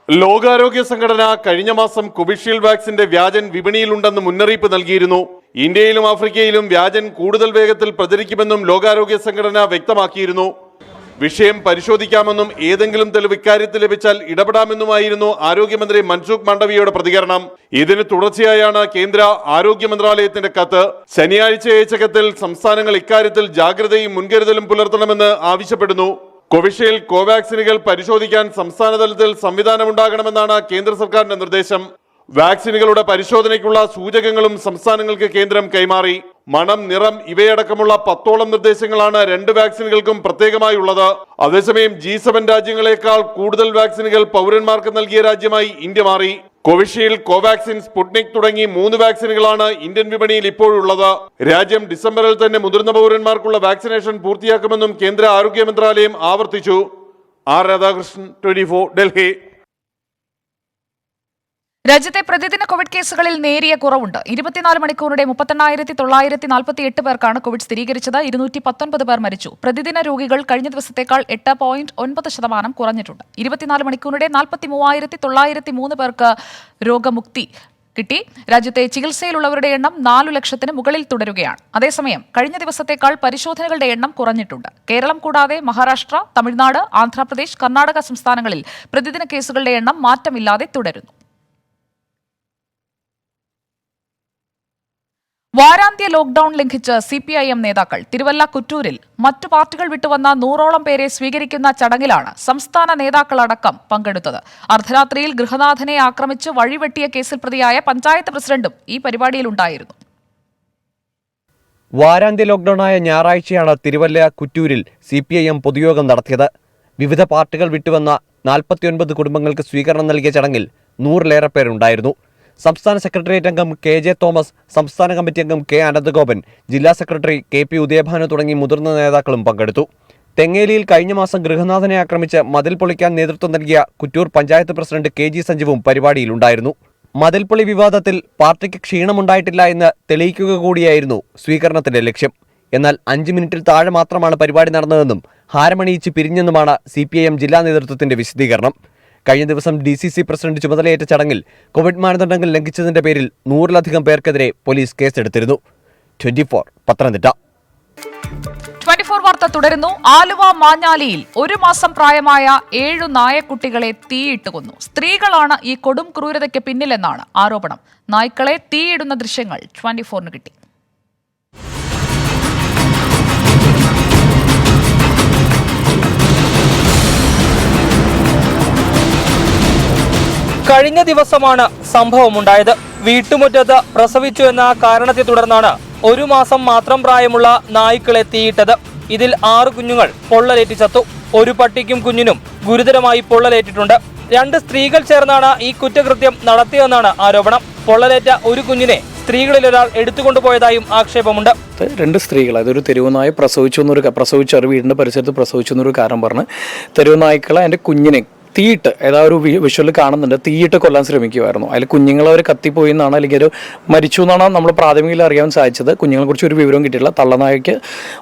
ലോകാരോഗ്യ സംഘടന കഴിഞ്ഞ മാസം കോവിഷീൽഡ് വാക്സിന്റെ വ്യാജൻ വിപണിയിലുണ്ടെന്ന് മുന്നറിയിപ്പ് നൽകിയിരുന്നു. ഇന്ത്യയിലും ആഫ്രിക്കയിലും വ്യാജൻ കൂടുതൽ വേഗത്തിൽ പ്രചരിക്കുമെന്നും ലോകാരോഗ്യ സംഘടന വ്യക്തമാക്കിയിരുന്നു. വിഷയം പരിശോധിക്കാമെന്നും ഏതെങ്കിലും തെളിവ് ഇക്കാര്യത്തിൽ ലഭിച്ചാൽ ഇടപെടാമെന്നുമായിരുന്നു ആരോഗ്യമന്ത്രി മൻസുഖ് മാണ്ഡവ്യയുടെ പ്രതികരണം. ഇതിന് തുടർച്ചയായാണ് കേന്ദ്ര ആരോഗ്യ മന്ത്രാലയത്തിന്റെ കത്ത്. ശനിയാഴ്ച അയച്ച കത്തിൽ സംസ്ഥാനങ്ങൾ ഇക്കാര്യത്തിൽ ജാഗ്രതയും മുൻകരുതലും പുലർത്തണമെന്ന് ആവശ്യപ്പെടുന്നു. കോവിഷീൽഡ്, കോവാക്സിനുകൾ പരിശോധിക്കാൻ സംസ്ഥാന തലത്തിൽ സംവിധാനമുണ്ടാകണമെന്നാണ് കേന്ദ്ര സർക്കാരിന്റെ നിർദ്ദേശം. വാക്സിനുകളുടെ പരിശോധനയ്ക്കുള്ള സൂചകങ്ങളും സംസ്ഥാനങ്ങൾക്ക് കേന്ദ്രം കൈമാറി. മണം, നിറം ഇവയടക്കമുള്ള 10ഓളം നിർദ്ദേശങ്ങളാണ് 2 വാക്സിനുകൾക്കും പ്രത്യേകമായി ഉള്ളത്. അതേസമയം G7 രാജ്യങ്ങളെക്കാൾ കൂടുതൽ വാക്സിനുകൾ പൗരന്മാർക്ക് നൽകിയ രാജ്യമായി ഇന്ത്യ മാറി. കോവിഷീൽഡ്, കോവാക്സിൻ, സ്പുട്നിക് തുടങ്ങി 3 വാക്സിനുകളാണ് ഇന്ത്യൻ വിപണിയിൽ ഇപ്പോഴുള്ളത്. രാജ്യം ഡിസംബറിൽ തന്നെ മുതിർന്ന പൗരന്മാർക്കുള്ള വാക്സിനേഷൻ പൂർത്തിയാക്കുമെന്നും കേന്ദ്ര ആരോഗ്യ മന്ത്രാലയം ആവർത്തിച്ചു. R. രാധാകൃഷ്ണൻ, 24, ഡൽഹി. രാജ്യത്തെ പ്രതിദിന കോവിഡ് കേസുകളിൽ നേരിയ കുറവുണ്ട്. 24 മണിക്കൂറിടെ 38,948 പേർക്കാണ് കോവിഡ് സ്ഥിരീകരിച്ചത്. 219 പേർ മരിച്ചു. പ്രതിദിന രോഗികൾ കഴിഞ്ഞ ദിവസത്തേക്കാൾ 8.9% കുറഞ്ഞിട്ടുണ്ട്. 24 മണിക്കൂറിടെ 43,903 പേർക്ക് രോഗമുക്തി കിട്ടി. രാജ്യത്തെ ചികിത്സയിലുള്ളവരുടെ എണ്ണം 4 ലക്ഷത്തിന് മുകളിൽ തുടരുകയാണ്. അതേസമയം കഴിഞ്ഞ ദിവസത്തേക്കാൾ പരിശോധനകളുടെ എണ്ണം കുറഞ്ഞിട്ടുണ്ട്. കേരളം കൂടാതെ മഹാരാഷ്ട്ര, തമിഴ്നാട്, ആന്ധ്രാപ്രദേശ്, കർണാടക സംസ്ഥാനങ്ങളിൽ പ്രതിദിന കേസുകളുടെ എണ്ണം മാറ്റമില്ലാതെ തുടരുന്നു. വാരാന്ത്യ ലോക്ഡൌൺ ലംഘിച്ച് CPIM നേതാക്കൾ തിരുവല്ല കുറ്റൂരിൽ മറ്റു പാർട്ടികൾ വിട്ടുവന്ന 100ഓളം പേരെ സ്വീകരിക്കുന്ന ചടങ്ങിലാണ് സംസ്ഥാന നേതാക്കളടക്കം പങ്കെടുത്തത്. അർദ്ധരാത്രിയിൽ ഗൃഹനാഥനെ ആക്രമിച്ച് വഴിവെട്ടിയ കേസിൽ പ്രതിയായ പഞ്ചായത്ത് പ്രസിഡന്റും ഈ പരിപാടിയിലുണ്ടായിരുന്നു. വാരാന്ത്യ ലോക്ഡൌണായ ഞായറാഴ്ചയാണ് തിരുവല്ല കുറ്റൂരിൽ CPIM പൊതുയോഗം നടത്തിയത്. വിവിധ പാർട്ടികൾ വിട്ടുവന്ന 49 കുടുംബങ്ങൾക്ക് സ്വീകരണം നൽകിയ ചടങ്ങിൽ 100-ലേറെ പേരുണ്ടായിരുന്നു. സംസ്ഥാന സെക്രട്ടേറിയറ്റ് അംഗം KJ തോമസ്, സംസ്ഥാന കമ്മിറ്റി അംഗം K അനന്തഗോപൻ, ജില്ലാ സെക്രട്ടറി KP ഉദയഭാനു തുടങ്ങി മുതിർന്ന നേതാക്കളും പങ്കെടുത്തു. തെങ്ങേലിയിൽ കഴിഞ്ഞ മാസം ഗൃഹനാഥനെ ആക്രമിച്ച് മതിൽ പൊളിക്കാൻ നേതൃത്വം നൽകിയ കുറ്റൂർ പഞ്ചായത്ത് പ്രസിഡന്റ് KG സഞ്ജീവും പരിപാടിയിലുണ്ടായിരുന്നു. മതിൽപ്പൊളി വിവാദത്തിൽ പാർട്ടിക്ക് ക്ഷീണമുണ്ടായിട്ടില്ല എന്ന് തെളിയിക്കുക കൂടിയായിരുന്നു സ്വീകരണത്തിന്റെ ലക്ഷ്യം. എന്നാൽ 5 മിനിറ്റിൽ താഴെ മാത്രമാണ് പരിപാടി നടന്നതെന്നും ഹാരമണിയിച്ച് പിരിഞ്ഞെന്നുമാണ് CPIM ജില്ലാ നേതൃത്വത്തിന്റെ വിശദീകരണം. കഴിഞ്ഞ ദിവസം DCC പ്രസിഡന്റ് ചുമതലയേറ്റ ചടങ്ങിൽ കോവിഡ് മാനദണ്ഡങ്ങൾ ലംഘിച്ചതിന്റെ പേരിൽ 100-ലധികം പേർക്കെതിരെ പോലീസ് കേസെടുത്തിരുന്നു. 24 പത്തനംതിട്ട. 24 വാർത്ത തുടരുന്നു. ആലുവ മാഞ്ഞാലിയിൽ 1 മാസം പ്രായമായ 7 നായക്കുട്ടികളെ തീയിട്ട് കൊന്നു. സ്ത്രീകളാണ് ഈ കൊടും ക്രൂരതയ്ക്ക് പിന്നിലെന്നാണ് ആരോപണം. നായ്ക്കളെ തീയിടുന്ന ദൃശ്യങ്ങൾ 24-ന് കിട്ടി. കഴിഞ്ഞ ദിവസമാണ് സംഭവമുണ്ടായത്. വീട്ടുമുറ്റത്ത് പ്രസവിച്ചു എന്ന കാരണത്തെ തുടർന്നാണ് 1 മാസം മാത്രം പ്രായമുള്ള നായ്ക്കളെ തീയിട്ടത്. ഇതിൽ 6 കുഞ്ഞുങ്ങൾ പൊള്ളലേറ്റ് ചത്തു. ഒരു പട്ടിക്കും കുഞ്ഞിനും ഗുരുതരമായി പൊള്ളലേറ്റിട്ടുണ്ട്. 2 സ്ത്രീകൾ ചേർന്നാണ് ഈ കുറ്റകൃത്യം നടത്തിയതെന്നാണ് ആരോപണം. പൊള്ളലേറ്റ ഒരു കുഞ്ഞിനെ സ്ത്രീകളിൽ ഒരാൾ എടുത്തുകൊണ്ടുപോയതായും ആക്ഷേപമുണ്ട്. 2 സ്ത്രീകൾ, അതൊരു തെരുവ് നായ പ്രസവിച്ചു ഒരു വീടിന്റെ പരിസരത്ത് പ്രസവിച്ചു എന്നൊരു കാരണം പറഞ്ഞ് തെരുവ് നായ്ക്കളെ എൻ്റെ കുഞ്ഞിനെ തീയിട്ട്, ഏതാ ഒരു വിഷ്വൽ കാണുന്നുണ്ട്, തീയിട്ട് കൊല്ലാൻ ശ്രമിക്കുമായിരുന്നു. അതിൽ കുഞ്ഞുങ്ങളവർ കത്തിപ്പോയി എന്നാണ്, അല്ലെങ്കിൽ ഒരു മരിച്ചു എന്നാണ് നമ്മൾ പ്രാഥമികമായി അറിയാൻ സാധിച്ചത്. കുഞ്ഞുങ്ങളെ കുറിച്ച് ഒരു വിവരവും കിട്ടിയില്ല. തള്ളനായ്ക്ക്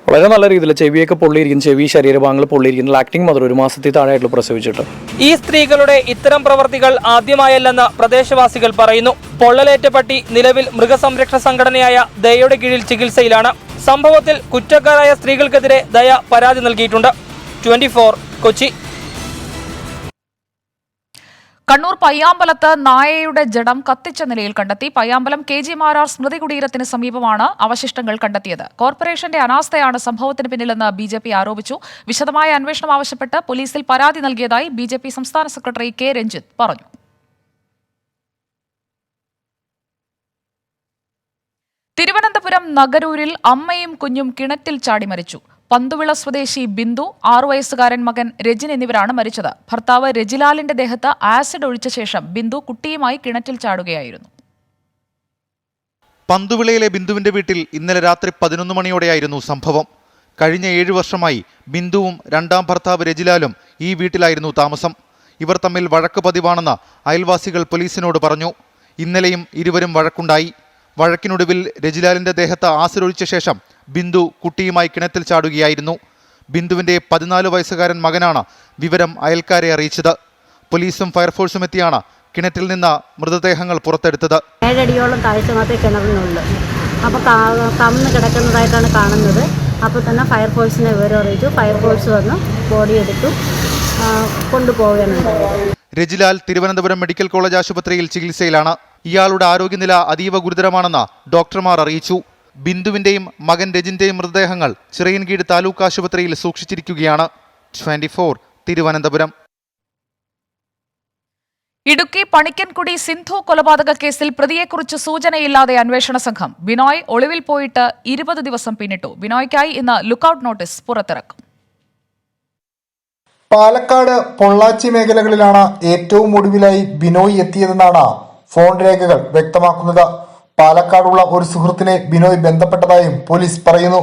വളരെ നല്ല രീതിയിൽ ചെവിയൊക്കെ പൊള്ളിയിരിക്കുന്നു, ചെവി ശരീരഭാഗങ്ങൾ പൊള്ളിയിരിക്കുന്നു. ലാക്ടിങ് മദർ 1 മാസത്തിൽ താഴെയായിട്ടുള്ള പ്രസവിച്ചിട്ട്. ഈ സ്ത്രീകളുടെ ഇത്തരം പ്രവർത്തികൾ ആദ്യമായല്ലെന്ന് പ്രദേശവാസികൾ പറയുന്നു. പൊള്ളലേറ്റ പട്ടി നിലവിൽ മൃഗസംരക്ഷണ സംഘടനയായ ദയയുടെ കീഴിൽ ചികിത്സയിലാണ്. സംഭവത്തിൽ കുറ്റക്കാരായ സ്ത്രീകൾക്കെതിരെ ദയ പരാതി നൽകിയിട്ടുണ്ട്. 24 കൊച്ചി. കണ്ണൂർ പയ്യാമ്പലത്ത് നായയുടെ ജഡം കത്തിച്ച നിലയിൽ കണ്ടെത്തി. പയ്യാമ്പലം KG മാരാർ സ്മൃതി കുടീരത്തിന് സമീപമാണ് അവശിഷ്ടങ്ങൾ കണ്ടെത്തിയത്. കോർപ്പറേഷന്റെ അനാസ്ഥയാണ് സംഭവത്തിന് പിന്നിലെന്ന് BJP ആരോപിച്ചു. വിശദമായ അന്വേഷണം ആവശ്യപ്പെട്ട് പോലീസിൽ പരാതി നൽകിയതായി BJP സംസ്ഥാന സെക്രട്ടറി K രഞ്ജിത്ത് പറഞ്ഞു. തിരുവനന്തപുരം നഗരൂരിൽ അമ്മയും കുഞ്ഞും കിണറ്റിൽ ചാടി മരിച്ചു. പന്തുവിള സ്വദേശി ബിന്ദു, 6 വയസ്സുകാരൻ മകൻ രജിൻ എന്നിവരാണ് മരിച്ചത്. ഭർത്താവ് രജിലാലിന്റെ ദേഹത്ത് ആസിഡ് ഒഴിച്ച ശേഷം ബിന്ദു കുട്ടിയുമായി കിണറ്റിൽ ചാടുകയായിരുന്നു. പന്തുവിളയിലെ ബിന്ദുവിന്റെ വീട്ടിൽ ഇന്നലെ രാത്രി 11 മണിയോടെയായിരുന്നു സംഭവം. കഴിഞ്ഞ 7 വർഷമായി ബിന്ദുവും 2ാം ഭർത്താവ് രജിലാലും ഈ വീട്ടിലായിരുന്നു താമസം. ഇവർ തമ്മിൽ വഴക്ക് പതിവാണെന്ന് അയൽവാസികൾ പോലീസിനോട് പറഞ്ഞു. ഇന്നലെയും ഇരുവരും വഴക്കുണ്ടായി. വഴക്കിനൊടുവിൽ രജിലാലിന്റെ ദേഹത്ത് ആസിഡ് ഒഴിച്ച ശേഷം ബിന്ദു കുട്ടിയുമായി കിണറ്റിൽ ചാടുകയായിരുന്നു. ബിന്ദുവിന്റെ 14 വയസ്സുകാരൻ മകനാണ് വിവരം അയൽക്കാരെ അറിയിച്ചത്. പോലീസും ഫയർഫോഴ്സും എത്തിയാണ് കിണറ്റിൽ നിന്ന് മൃതദേഹങ്ങൾ പുറത്തെടുത്തത്. 7 അടിയോളം താഴ്ച മാത്രമേ കിണറിനുള്ളൂ. അപ്പോൾ കമന്ന് കിടക്കുന്നതായിട്ടാണ് കാണുന്നത്. അപ്പോൾ തന്നെ ഫയർഫോഴ്സിനെ വിവരം അറിയിച്ചു. ഫയർഫോഴ്സ് വന്ന് ബോഡി എടുത്തു കൊണ്ടുപോവുകയാണ്. രജിലാൽ തിരുവനന്തപുരം മെഡിക്കൽ കോളേജ് ആശുപത്രിയിൽ ചികിത്സയിലാണ്. ഇയാളുടെ ആരോഗ്യനില അതീവ ഗുരുതരമാണെന്ന് ഡോക്ടർമാർ അറിയിച്ചു. ബിന്ദുവിന്റെയും മകൻ രജിന്റെയും മൃതദേഹങ്ങൾ ചിറയൻകീഴ് താലൂക്ക് ആശുപത്രിയിൽ സൂക്ഷിച്ചിരിക്കുകയാണ്. 24 തിരുവനന്തപുരം. ഇടുക്കി പണിക്കൻകുടി സിന്ധു കൊലപാതക കേസിൽ പ്രതിയെക്കുറിച്ച് സൂചനയില്ലാതെ അന്വേഷണ സംഘം. ബിനോയ് ഒളിവിൽ പോയിട്ട് 20 ദിവസം പിന്നിട്ടു. ബിനോയ്ക്കായി ഇന്ന് ലുക്കൌട്ട് നോട്ടീസ് പുറത്തിറക്കും. പാലക്കാട് പൊള്ളാച്ചി മേഖലകളിലാണ് ഏറ്റവും ഒടുവിലായി ബിനോയ് എത്തിയതെന്നാണ് ഫോൺ രേഖകൾ വ്യക്തമാക്കുന്നത്. പാലക്കാടുള്ള ഒരു സുഹൃത്തിനെ ബിനോയ് ബന്ധപ്പെട്ടതായും പോലീസ് പറയുന്നു.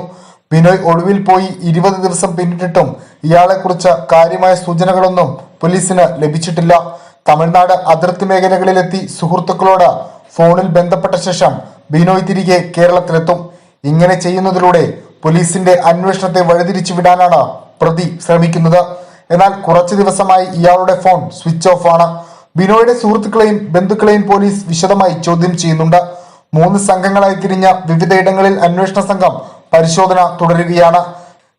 ബിനോയ് ഒളിവിൽ പോയി 20 ദിവസം പിന്നിട്ടിട്ടും ഇയാളെക്കുറിച്ച് കാര്യമായ സൂചനകളൊന്നും പോലീസിന് ലഭിച്ചിട്ടില്ല. തമിഴ്നാട് അതിർത്തി മേഖലകളിലെത്തി സുഹൃത്തുക്കളോട് ഫോണിൽ ബന്ധപ്പെട്ട ശേഷം ബിനോയ് തിരികെ കേരളത്തിലെത്തും. ഇങ്ങനെ ചെയ്യുന്നതിലൂടെ പോലീസിന്റെ അന്വേഷണത്തെ വഴിതിരിച്ചു വിടാനാണ് പ്രതി ശ്രമിക്കുന്നത്. എന്നാൽ കുറച്ചു ദിവസമായി ഇയാളുടെ ഫോൺ സ്വിച്ച് ഓഫ് ആണ്. ബിനോയുടെ സുഹൃത്തുക്കളെയും ബന്ധുക്കളെയും പോലീസ് വിശദമായി ചോദ്യം ചെയ്യുന്നുണ്ട്. 3 സംഘങ്ങളായി തിരിഞ്ഞ വിവിധയിടങ്ങളിൽ അന്വേഷണ സംഘം പരിശോധന തുടരുകയാണ്.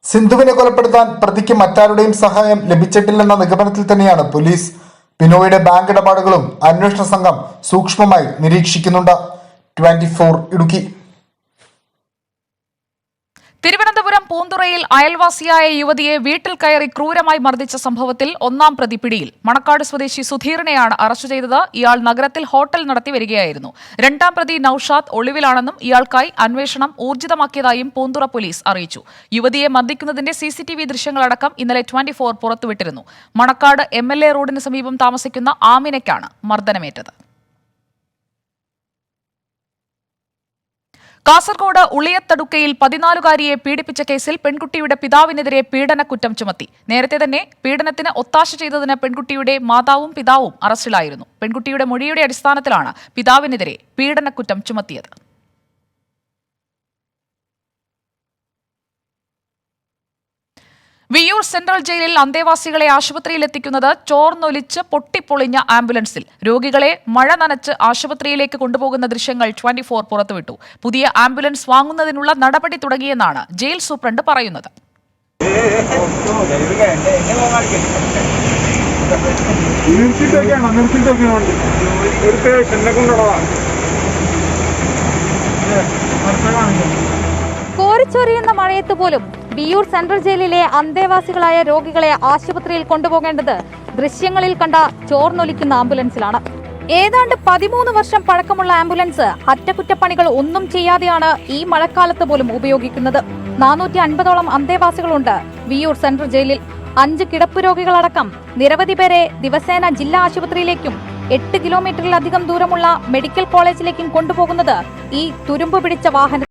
സിന്ധുവിനെ കൊലപ്പെടുത്താൻ പ്രതിക്ക് മറ്റാരുടെയും സഹായം ലഭിച്ചിട്ടില്ലെന്ന നിഗമനത്തിൽ തന്നെയാണ് പോലീസ്. ബിനോയുടെ ബാങ്ക് ഇടപാടുകളും അന്വേഷണ സംഘം സൂക്ഷ്മമായി നിരീക്ഷിക്കുന്നുണ്ട്. 24 ഇടുക്കി. തിരുവനന്തപുരം പൂന്തുറയിൽ അയൽവാസിയായ യുവതിയെ വീട്ടിൽ കയറി ക്രൂരമായി മർദ്ദിച്ച സംഭവത്തിൽ 1-ാം പ്രതി പിടിയിൽ. മണക്കാട് സ്വദേശി സുധീറിനെയാണ് അറസ്റ്റ് ചെയ്തത്. ഇയാൾ നഗരത്തിൽ ഹോട്ടൽ നടത്തി വരികയായിരുന്നു. 2-ാം പ്രതി നൌഷാദ് ഒളിവിലാണെന്നും ഇയാൾക്കായി അന്വേഷണം ഊർജിതമാക്കിയതായും പൂന്തുറ പോലീസ് അറിയിച്ചു. യുവതിയെ മർദ്ദിക്കുന്നതിന്റെ CCTV ദൃശ്യങ്ങളടക്കം ഇന്നലെ 24 പുറത്തുവിട്ടിരുന്നു. മണക്കാട് MLA റോഡിന് സമീപം താമസിക്കുന്ന ആമിനയ്ക്കാണ് മർദ്ദനമേറ്റത്. കാസർഗോഡ് ഉളിയത്തടുക്കയിൽ 14-കാരിയെ പീഡിപ്പിച്ച കേസിൽ പെൺകുട്ടിയുടെ പിതാവിനെതിരെ പീഡനക്കുറ്റം ചുമത്തി. നേരത്തെ തന്നെ പീഡനത്തിന് ഒത്താശ ചെയ്തതിന് പെൺകുട്ടിയുടെ മാതാവും പിതാവും അറസ്റ്റിലായിരുന്നു. പെൺകുട്ടിയുടെ മൊഴിയുടെ അടിസ്ഥാനത്തിലാണ് പിതാവിനെതിരെ പീഡനക്കുറ്റം ചുമത്തിയത്. വിയ്യൂർ സെൻട്രൽ ജയിലിൽ അന്തേവാസികളെ ആശുപത്രിയിലെത്തിക്കുന്നത് ചോർന്നൊലിച്ച് പൊട്ടിപ്പൊളിഞ്ഞ ആംബുലൻസിൽ. രോഗികളെ മഴ നനച്ച് ആശുപത്രിയിലേക്ക് കൊണ്ടുപോകുന്ന ദൃശ്യങ്ങൾ 24 പുറത്തുവിട്ടു. പുതിയ ആംബുലൻസ് വാങ്ങുന്നതിനുള്ള നടപടി തുടങ്ങിയെന്നാണ് ജയിൽ സൂപ്രണ്ട് പറയുന്നത്. കോരിച്ചൊരിയുന്ന മഴയത്ത് പോലും വിയ്യൂർ സെൻട്രൽ ജയിലിലെ അന്തേവാസികളായ രോഗികളെ ആശുപത്രിയിൽ കൊണ്ടുപോകേണ്ടത് ദൃശ്യങ്ങളിൽ കണ്ട ചോർന്നൊലിക്കുന്ന ആംബുലൻസിലാണ്. ഏതാണ്ട് 13 വർഷം പഴക്കമുള്ള ആംബുലൻസ് അറ്റകുറ്റപ്പണികൾ ഒന്നും ചെയ്യാതെയാണ് ഈ മഴക്കാലത്ത് പോലും ഉപയോഗിക്കുന്നത്. 450ഓളം അന്തേവാസികളുണ്ട് വിയ്യൂർ സെൻട്രൽ ജയിലിൽ. 5 കിടപ്പ് രോഗികളടക്കം നിരവധി പേരെ ദിവസേന ജില്ലാ ആശുപത്രിയിലേക്കും 8 കിലോമീറ്ററിലധികം ദൂരമുള്ള മെഡിക്കൽ കോളേജിലേക്കും കൊണ്ടുപോകുന്നത് ഈ തുരുമ്പ് പിടിച്ച വാഹനം.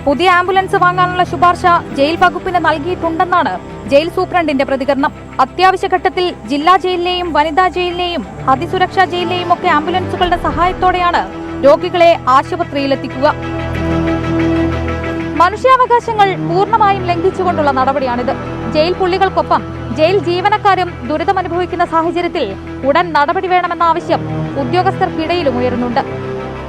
പുതിയ ആംബുലൻസ് വാങ്ങാനുള്ള ശുപാർശ ജയിൽ വകുപ്പിന് നൽകിയിട്ടുണ്ടെന്നാണ് ജയിൽ സൂപ്രണ്ടിന്റെ പ്രതികരണം. അത്യാവശ്യ ഘട്ടത്തിൽ ജില്ലാ ജയിലിലെയും വനിതാ ജയിലിലെയും അതിസുരക്ഷാ ജയിലിലെയും ഒക്കെ ആംബുലൻസുകളുടെ സഹായത്തോടെയാണ് രോഗികളെ ആശുപത്രിയിലെത്തിക്കുക. മനുഷ്യാവകാശങ്ങൾ പൂർണ്ണമായും ലംഘിച്ചുകൊണ്ടുള്ള നടപടിയാണിത്. ജയിൽ പുള്ളികൾക്കൊപ്പം ജയിൽ ജീവനക്കാരും ദുരിതമനുഭവിക്കുന്ന സാഹചര്യത്തിൽ ഉടൻ നടപടി വേണമെന്ന ആവശ്യം ഉദ്യോഗസ്ഥർക്കിടയിലും ഉയരുന്നുണ്ട്.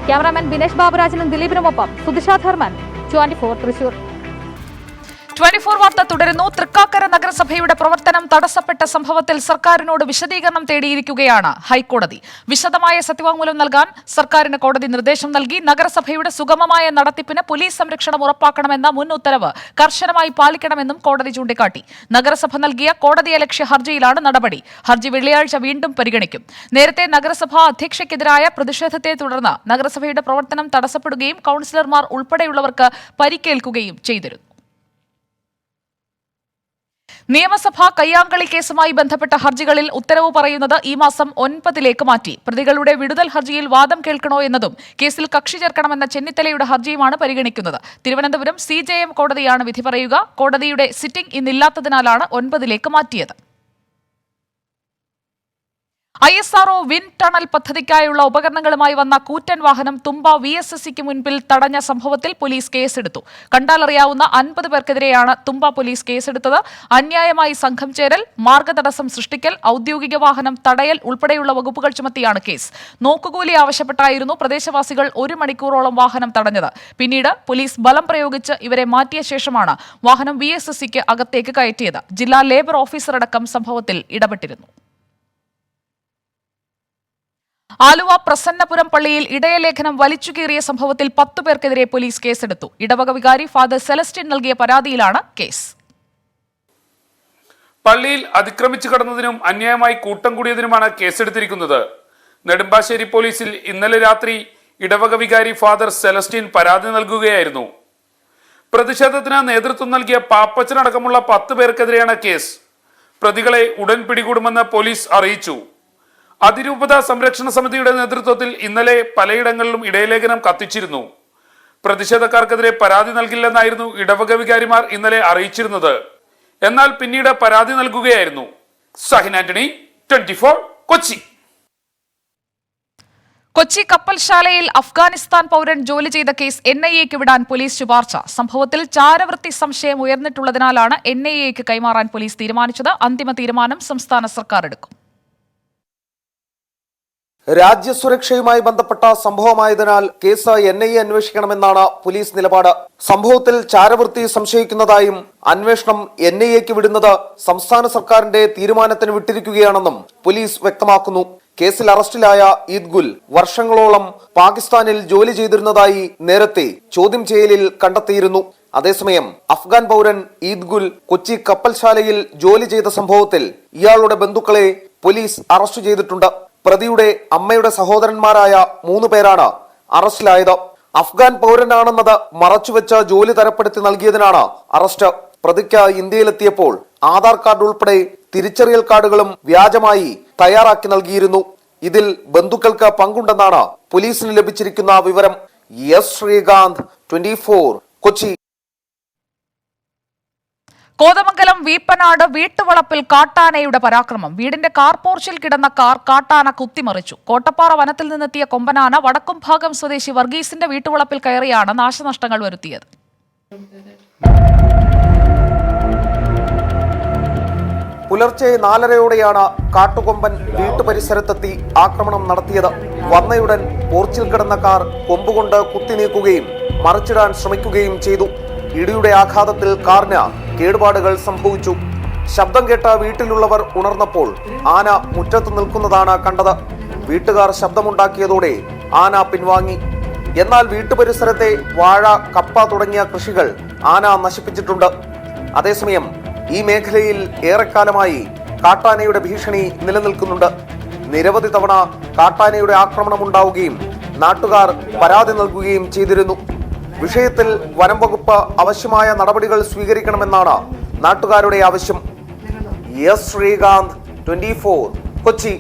ക്യാമറാമാൻ ബിനേഷ് ബാബുരാജനും ദിലീപിനുമൊപ്പം സുധിഷ ധർമ്മൻ, 24 തൃശൂർ. 24 വാർത്ത തുടരുന്നു. തൃക്കാക്കര നഗരസഭയുടെ പ്രവർത്തനം തടസ്സപ്പെട്ട സംഭവത്തിൽ സർക്കാരിനോട് വിശദീകരണം തേടിയിരിക്കുകയാണ് ഹൈക്കോടതി. വിശദമായ സത്യവാങ്മൂലം നൽകാൻ സർക്കാരിന് കോടതി നിർദ്ദേശം നൽകി. നഗരസഭയുടെ സുഗമമായ നടത്തിപ്പിന് പോലീസ് സംരക്ഷണം ഉറപ്പാക്കണമെന്ന മുൻ ഉത്തരവ് കർശനമായി പാലിക്കണമെന്നും കോടതി ചൂണ്ടിക്കാട്ടി. നഗരസഭ നൽകിയ കോടതിയലക്ഷ്യ ഹർജിയിലാണ് നടപടി. ഹർജി വെള്ളിയാഴ്ച വീണ്ടും പരിഗണിക്കും. നേരത്തെ നഗരസഭാ അധ്യക്ഷയ്ക്കെതിരായ പ്രതിഷേധത്തെ തുടർന്ന് നഗരസഭയുടെ പ്രവർത്തനം തടസ്സപ്പെടുകയും കൌൺസിലർമാർ ഉൾപ്പെടെയുള്ളവർക്ക് പരിക്കേൽക്കുകയും ചെയ്തിരുന്നു. നിയമസഭാ കയ്യാങ്കളി കേസുമായി ബന്ധപ്പെട്ട ഹർജികളിൽ ഉത്തരവ് പറയുന്നത് ഈ മാസം 9 മാറ്റി. പ്രതികളുടെ വിടുതൽ ഹർജിയിൽ വാദം കേൾക്കണോ എന്നതും കേസിൽ കക്ഷി ചേർക്കണമെന്ന ചെന്നിത്തലയുടെ ഹർജിയുമാണ് പരിഗണിക്കുന്നത്. തിരുവനന്തപുരം CJM കോടതിയാണ് വിധി പറയുക. കോടതിയുടെ സിറ്റിംഗ് ഇന്നില്ലാത്തതിനാലാണ് 9 മാറ്റിയത്. ISRO വിൻഡ് ടണൽ പദ്ധതിക്കായുള്ള ഉപകരണങ്ങളുമായി വന്ന കൂറ്റൻ വാഹനം തുമ്പ VSSCക്ക് മുൻപിൽ തടഞ്ഞ സംഭവത്തിൽ പോലീസ് കേസെടുത്തു. കണ്ടാലറിയാവുന്ന 50 പേർക്കെതിരെയാണ് തുമ്പ പോലീസ് കേസെടുത്തത്. അന്യായമായി സംഘം ചേരൽ, മാർഗതടസ്സം സൃഷ്ടിക്കൽ, ഔദ്യോഗിക വാഹനം തടയൽ ഉൾപ്പെടെയുള്ള വകുപ്പുകൾ ചുമത്തിയാണ് കേസ്. നോക്കുകൂലി ആവശ്യപ്പെട്ടായിരുന്നു പ്രദേശവാസികൾ 1 മണിക്കൂറോളം വാഹനം തടഞ്ഞത്. പിന്നീട് പോലീസ് ബലം പ്രയോഗിച്ച് ഇവരെ മാറ്റിയ ശേഷമാണ് വാഹനം VSSCക്ക് അകത്തേക്ക് കയറ്റിയത്. ജില്ലാ ലേബർ ഓഫീസറടക്കം സംഭവത്തിൽ ഇടപെട്ടിരുന്നു. ആലുവ പ്രസന്നപുരം പള്ളിയിൽ ഇടയലേഖനം വലിച്ചുകീറിയ സംഭവത്തിൽ 10 പേർക്കെതിരെ പോലീസ് കേസെടുത്തു. ഇടവക വികാരി ഫാദർ സെലസ്റ്റിൻ നൽകിയ പരാതിയിലാണ് കേസ്. പള്ളിയിൽ അതിക്രമിച്ചു കടന്നതിനും അന്യായമായി കൂട്ടം കൂടിയതിനുമാണ് കേസെടുത്തിരിക്കുന്നത്. നെടുമ്പാശ്ശേരി പോലീസിൽ ഇന്നലെ രാത്രി ഇടവക വികാരി ഫാദർ സെലസ്റ്റിൻ പരാതി നൽകുകയായിരുന്നു. പ്രതിഷേധത്തിന് നേതൃത്വം നൽകിയ പാപ്പച്ചനടക്കമുള്ള 10 പേർക്കെതിരെയാണ് കേസ്. പ്രതികളെ ഉടൻ പിടികൂടുമെന്ന് പോലീസ് അറിയിച്ചു. അതിരൂപത സംരക്ഷണ സമിതിയുടെ നേതൃത്വത്തിൽ ഇന്നലെ പലയിടങ്ങളിലും ഇടയലേഖനം കത്തിച്ചിരുന്നു. പ്രതിഷേധക്കാർക്കെതിരെ പരാതി നൽകില്ലെന്നായിരുന്നു ഇടവക വികാരിമാർ ഇന്നലെ അറിയിച്ചിരുന്നത്. എന്നാൽ പിന്നീട് പരാതി നൽകുകയായിരുന്നു. സഹിൻ ആന്റണി, 24 കൊച്ചി. കൊച്ചി കപ്പൽശാലയിൽ അഫ്ഗാനിസ്ഥാൻ പൗരൻ ജോലി ചെയ്ത കേസ് NIAക്ക് വിടാൻ പോലീസ് ശുപാർശ. സംഭവത്തിൽ ചാരവൃത്തി സംശയം ഉയർന്നിട്ടുള്ളതിനാലാണ് NIAക്ക് കൈമാറാൻ പോലീസ് തീരുമാനിച്ചത്. അന്തിമ തീരുമാനം സംസ്ഥാന സർക്കാർ എടുക്കും. രാജ്യസുരക്ഷയുമായി ബന്ധപ്പെട്ട സംഭവമായതിനാൽ കേസ് NIA അന്വേഷിക്കണമെന്നാണ് പോലീസ് നിലപാട്. സംഭവത്തിൽ ചാരവൃത്തി സംശയിക്കുന്നതായും അന്വേഷണം NIAക്ക് വിടുന്നത് സംസ്ഥാന സർക്കാരിന്റെ തീരുമാനത്തിന് വിട്ടിരിക്കുകയാണെന്നും പോലീസ് വ്യക്തമാക്കുന്നു. കേസിൽ അറസ്റ്റിലായ ഈദ് ഗുൽ വർഷങ്ങളോളം പാകിസ്ഥാനിൽ ജോലി ചെയ്തിരുന്നതായി നേരത്തെ ചോദ്യം ചെയ്യലിൽ കണ്ടെത്തിയിരുന്നു. അതേസമയം അഫ്ഗാൻ പൗരൻ ഈദ് ഗുൽ കൊച്ചി കപ്പൽശാലയിൽ ജോലി ചെയ്ത സംഭവത്തിൽ ഇയാളുടെ ബന്ധുക്കളെ പോലീസ് അറസ്റ്റ് ചെയ്തിട്ടുണ്ട്. പ്രതിയുടെ അമ്മയുടെ സഹോദരന്മാരായ 3 പേരാണ് അറസ്റ്റിലായത്. അഫ്ഗാൻ പൗരനാണെന്നത് മറച്ചുവെച്ച ജോലി തരപ്പെടുത്തി നൽകിയതിനാണ് അറസ്റ്റ്. പ്രതിക്ക് ഇന്ത്യയിലെത്തിയപ്പോൾ ആധാർ കാർഡ് ഉൾപ്പെടെ തിരിച്ചറിയൽ കാർഡുകളും വ്യാജമായി തയ്യാറാക്കി നൽകിയിരുന്നു. ഇതിൽ ബന്ധുക്കൾക്ക് പങ്കുണ്ടെന്നാണ് പോലീസിന് ലഭിച്ചിരിക്കുന്ന വിവരം. എസ് ശ്രീകാന്ത്, 24 കൊച്ചി. കോതമംഗലം വീപ്പനാട് വീട്ടുവളപ്പിൽ കാട്ടാനയുടെ പരാക്രമം. വീടിന്റെ കാർ പോർച്ചിൽ കിടന്ന കാർ കാട്ടാന കുത്തിമറിച്ചു. കോട്ടപ്പാറ വനത്തിൽ നിന്നെത്തിയ കൊമ്പനാന വടക്കും ഭാഗം സ്വദേശി വർഗീസിന്റെ വീട്ടുവളപ്പിൽ കയറിയാണ് നാശനഷ്ടങ്ങൾ വരുത്തിയത്. പുലർച്ചെ 4:30യോടെയാണ് കാട്ടുകൊമ്പൻ വീട്ടുപരിസരത്തെത്തി ആക്രമണം നടത്തിയത്. വന്നയുടൻ പോർച്ചിൽ കിടന്ന കാർ കൊമ്പുകൊണ്ട് കുത്തിനീക്കുകയും മറിച്ചിടാൻ ശ്രമിക്കുകയും ചെയ്തു. ഇടിയുടെ ആഘാതത്തിൽ കാറിന് കേടുപാടുകൾ സംഭവിച്ചു. ശബ്ദം കേട്ട വീട്ടിലുള്ളവർ ഉണർന്നപ്പോൾ ആന മുറ്റത്ത് നിൽക്കുന്നതാണ് കണ്ടത്. വീട്ടുകാർ ശബ്ദമുണ്ടാക്കിയതോടെ ആന പിൻവാങ്ങി. എന്നാൽ വീട്ടുപരിസരത്തെ വാഴ, കപ്പ തുടങ്ങിയ കൃഷികൾ ആന നശിപ്പിച്ചിട്ടുണ്ട്. അതേസമയം ഈ മേഖലയിൽ ഏറെക്കാലമായി കാട്ടാനയുടെ ഭീഷണി നിലനിൽക്കുന്നുണ്ട്. നിരവധി തവണ കാട്ടാനയുടെ ആക്രമണം ഉണ്ടാവുകയും നാട്ടുകാർ പരാതി നൽകുകയും ചെയ്തിരുന്നു. വിഷയത്തിൽ വനം വകുപ്പ് ആവശ്യമായ നടപടികൾ സ്വീകരിക്കണമെന്നാണ് നാട്ടുകാരുടെ ആവശ്യം. എസ് ശ്രീകാന്ത്, 24 കൊച്ചി.